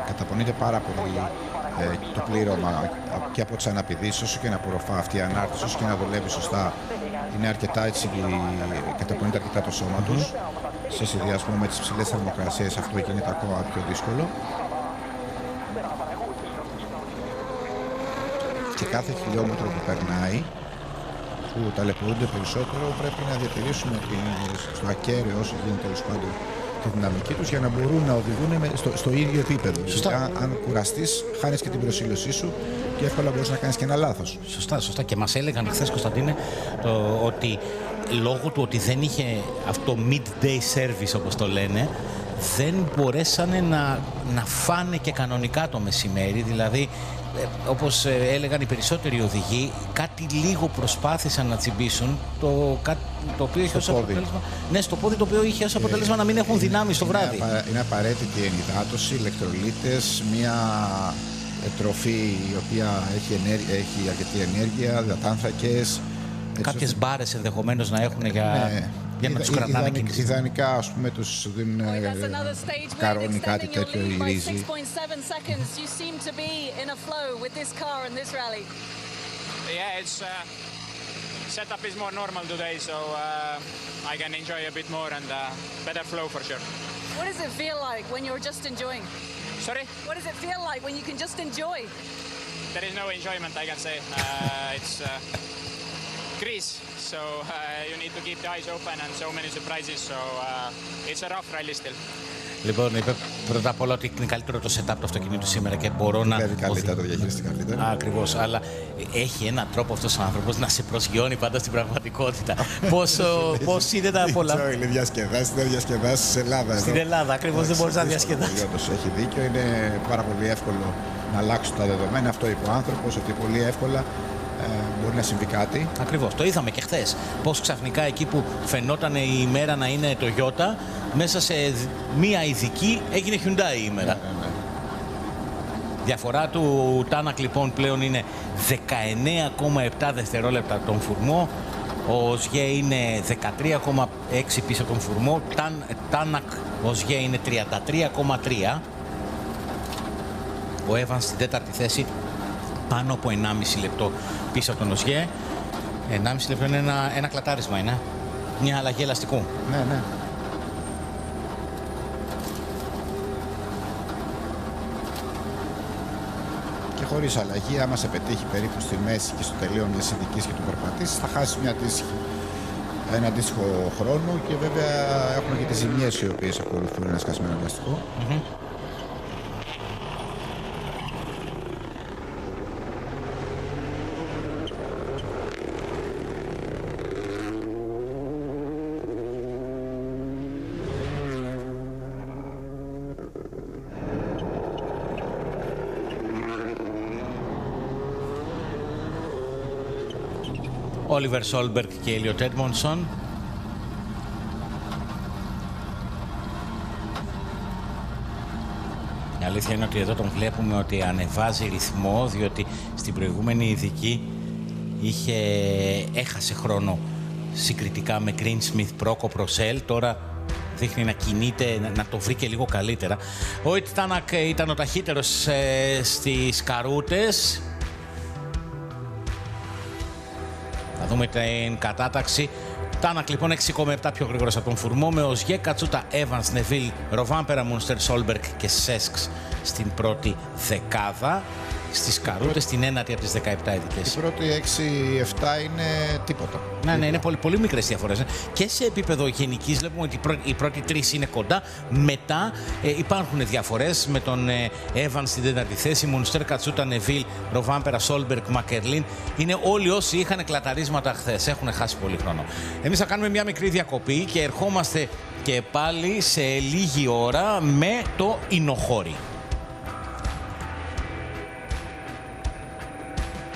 S7: Καταπονείται πάρα πολύ το πλήρωμα και από τις αναπηδήσεις, όσο και να απορροφά αυτή η ανάρτηση, όσο και να δουλεύει σωστά. Είναι αρκετά έτσι, καταπονείται αρκετά το σώμα τους. Σε συνδυασμό με τις ψηλές θερμοκρασίες αυτό γίνεται ακόμα πιο δύσκολο. Και κάθε χιλιόμετρο που περνάει, που ταλαιπωρούνται περισσότερο, πρέπει να διατηρήσουμε στο ακέραιο όσο γίνεται τέλος πάντων τη δυναμική τους, για να μπορούν να οδηγούν στο ίδιο επίπεδο. Αν κουραστείς, χάνεις και την προσήλωσή σου και εύκολα μπορείς να κάνεις και ένα λάθος.
S1: Σωστά. Και μας έλεγαν χθες, Κωνσταντίνε, ότι λόγω του ότι δεν είχε αυτό midday service, όπως το λένε, δεν μπορέσανε να φάνε και κανονικά το μεσημέρι. Δηλαδή, όπως έλεγαν οι περισσότεροι οδηγοί, κάτι λίγο προσπάθησαν να τσιμπήσουν, το οποίο είχε ως αποτέλεσμα. Ναι, στο πόδι, το οποίο είχε ως αποτέλεσμα να μην έχουν δυνάμει στο βράδυ.
S7: Είναι απαραίτητη η ενυδάτωση, ηλεκτρολίτες, μια τροφή η οποία έχει αρκετή ενέργεια, υδατάνθρακες.
S1: Κάποιες μπάρες ενδεχομένως να έχουν για να τους κρατάνε κινήσεις.
S7: Ιδανικά, ας πούμε, τους δίνουν καρόνι, κάτι τέτοιο, η ρύζι.
S10: Yeah, it's setup is more normal today, so I can enjoy a bit more and better flow for sure.
S4: What does it feel like when you're just enjoying?
S10: Sorry?
S4: What does it feel like when you can just enjoy?
S10: There is no enjoyment, I can say. It's Greece, so you need to keep the eyes open and so many surprises, so it's a rough rally still.
S1: Λοιπόν, είπε πρώτα απ' όλα ότι είναι καλύτερο το setup του αυτοκινήτου σήμερα και μπορώ να.
S7: Βέβαια, καλύτερα, το διαχειριστεί καλύτερα.
S1: Ακριβώς, αλλά έχει έναν τρόπο αυτός ο άνθρωπος να σε προσγειώνει πάντα στην πραγματικότητα. Πώς είναι τα πολλά.
S7: Είναι διασκεδάσεις στην Ελλάδα.
S1: Στην Ελλάδα, ακριβώς, δεν μπορείς να διασκεδάσεις.
S7: Έχει δίκιο, είναι πάρα πολύ εύκολο να αλλάξουν τα δεδομένα. Αυτό είπε ο άνθρωπος, ότι πολύ εύκολα μπορεί να συμβεί κάτι.
S1: Ακριβώς, το είδαμε και χθες. Πώς ξαφνικά εκεί που φαινόταν η ημέρα να είναι το Toyota, μέσα σε μία ειδική έγινε Hyundai η ημέρα.
S7: Ναι.
S1: Διαφορά του Τάνακ λοιπόν πλέον είναι 19,7 δευτερόλεπτα τον Φουρμό. Ο Οζιέ είναι 13,6 πίσω από τον Φουρμό. Τάνακ Οζιέ είναι 33,3. Ο Evans στην τέταρτη θέση, πάνω από 1,5 λεπτό πίσω από τον Οζιέ. 1,5 λεπτό είναι ένα κλατάρισμα, είναι. Μια αλλαγή ελαστικού.
S7: Ναι, ναι. Και χωρίς αλλαγή, άμα σε πετύχει περίπου στη μέση και στο τελείωμα μιας ειδικής και του περπατήσεις, θα χάσει ένα αντίστοιχο χρόνο και βέβαια έχουμε και τις ζημιές οι οποίες ακολουθούν ένα σκασμένο ελαστικό.
S1: Oliver Solberg και Elliot Edmondson. Η αλήθεια είναι ότι εδώ τον βλέπουμε ότι ανεβάζει ρυθμό, διότι στην προηγούμενη ειδική έχασε χρόνο συγκριτικά με Greensmith, Prokop, Rosell. Τώρα δείχνει να κινείται, να το βρει και λίγο καλύτερα. Ο Oit Tanak ήταν ο ταχύτερος στις καρούτες. Θα δούμε την κατάταξη. Τάνακ λοιπόν 6,7 πιο γρήγορος από τον Φουρμό, με Οζιέ, Κατσούτα, Evans, Neville, Ροβάμπερα, Μουνστέρ, Σόλμπεργκ και Σέσκς στην πρώτη δεκάδα. Στις καρούτες, στην ένατη από τις 17 ειδικές.
S7: Η πρώτη 6-7 είναι τίποτα.
S1: Ναι, είναι πολύ μικρές διαφορές. Και σε επίπεδο γενικής βλέπουμε ότι οι πρώτοι τρεις είναι κοντά. Μετά υπάρχουν διαφορές με τον Evans στην τέταρτη θέση, Μουνστέρ, Κατσούτα, Νεβίλ, Ροβάμπερα, Σόλμπεργκ, Μακερλίν. Είναι όλοι όσοι είχαν κλαταρίσματα χθες. Έχουν χάσει πολύ χρόνο. Εμείς θα κάνουμε μια μικρή διακοπή και ερχόμαστε και πάλι σε λίγη ώρα με το Ινοχώρι.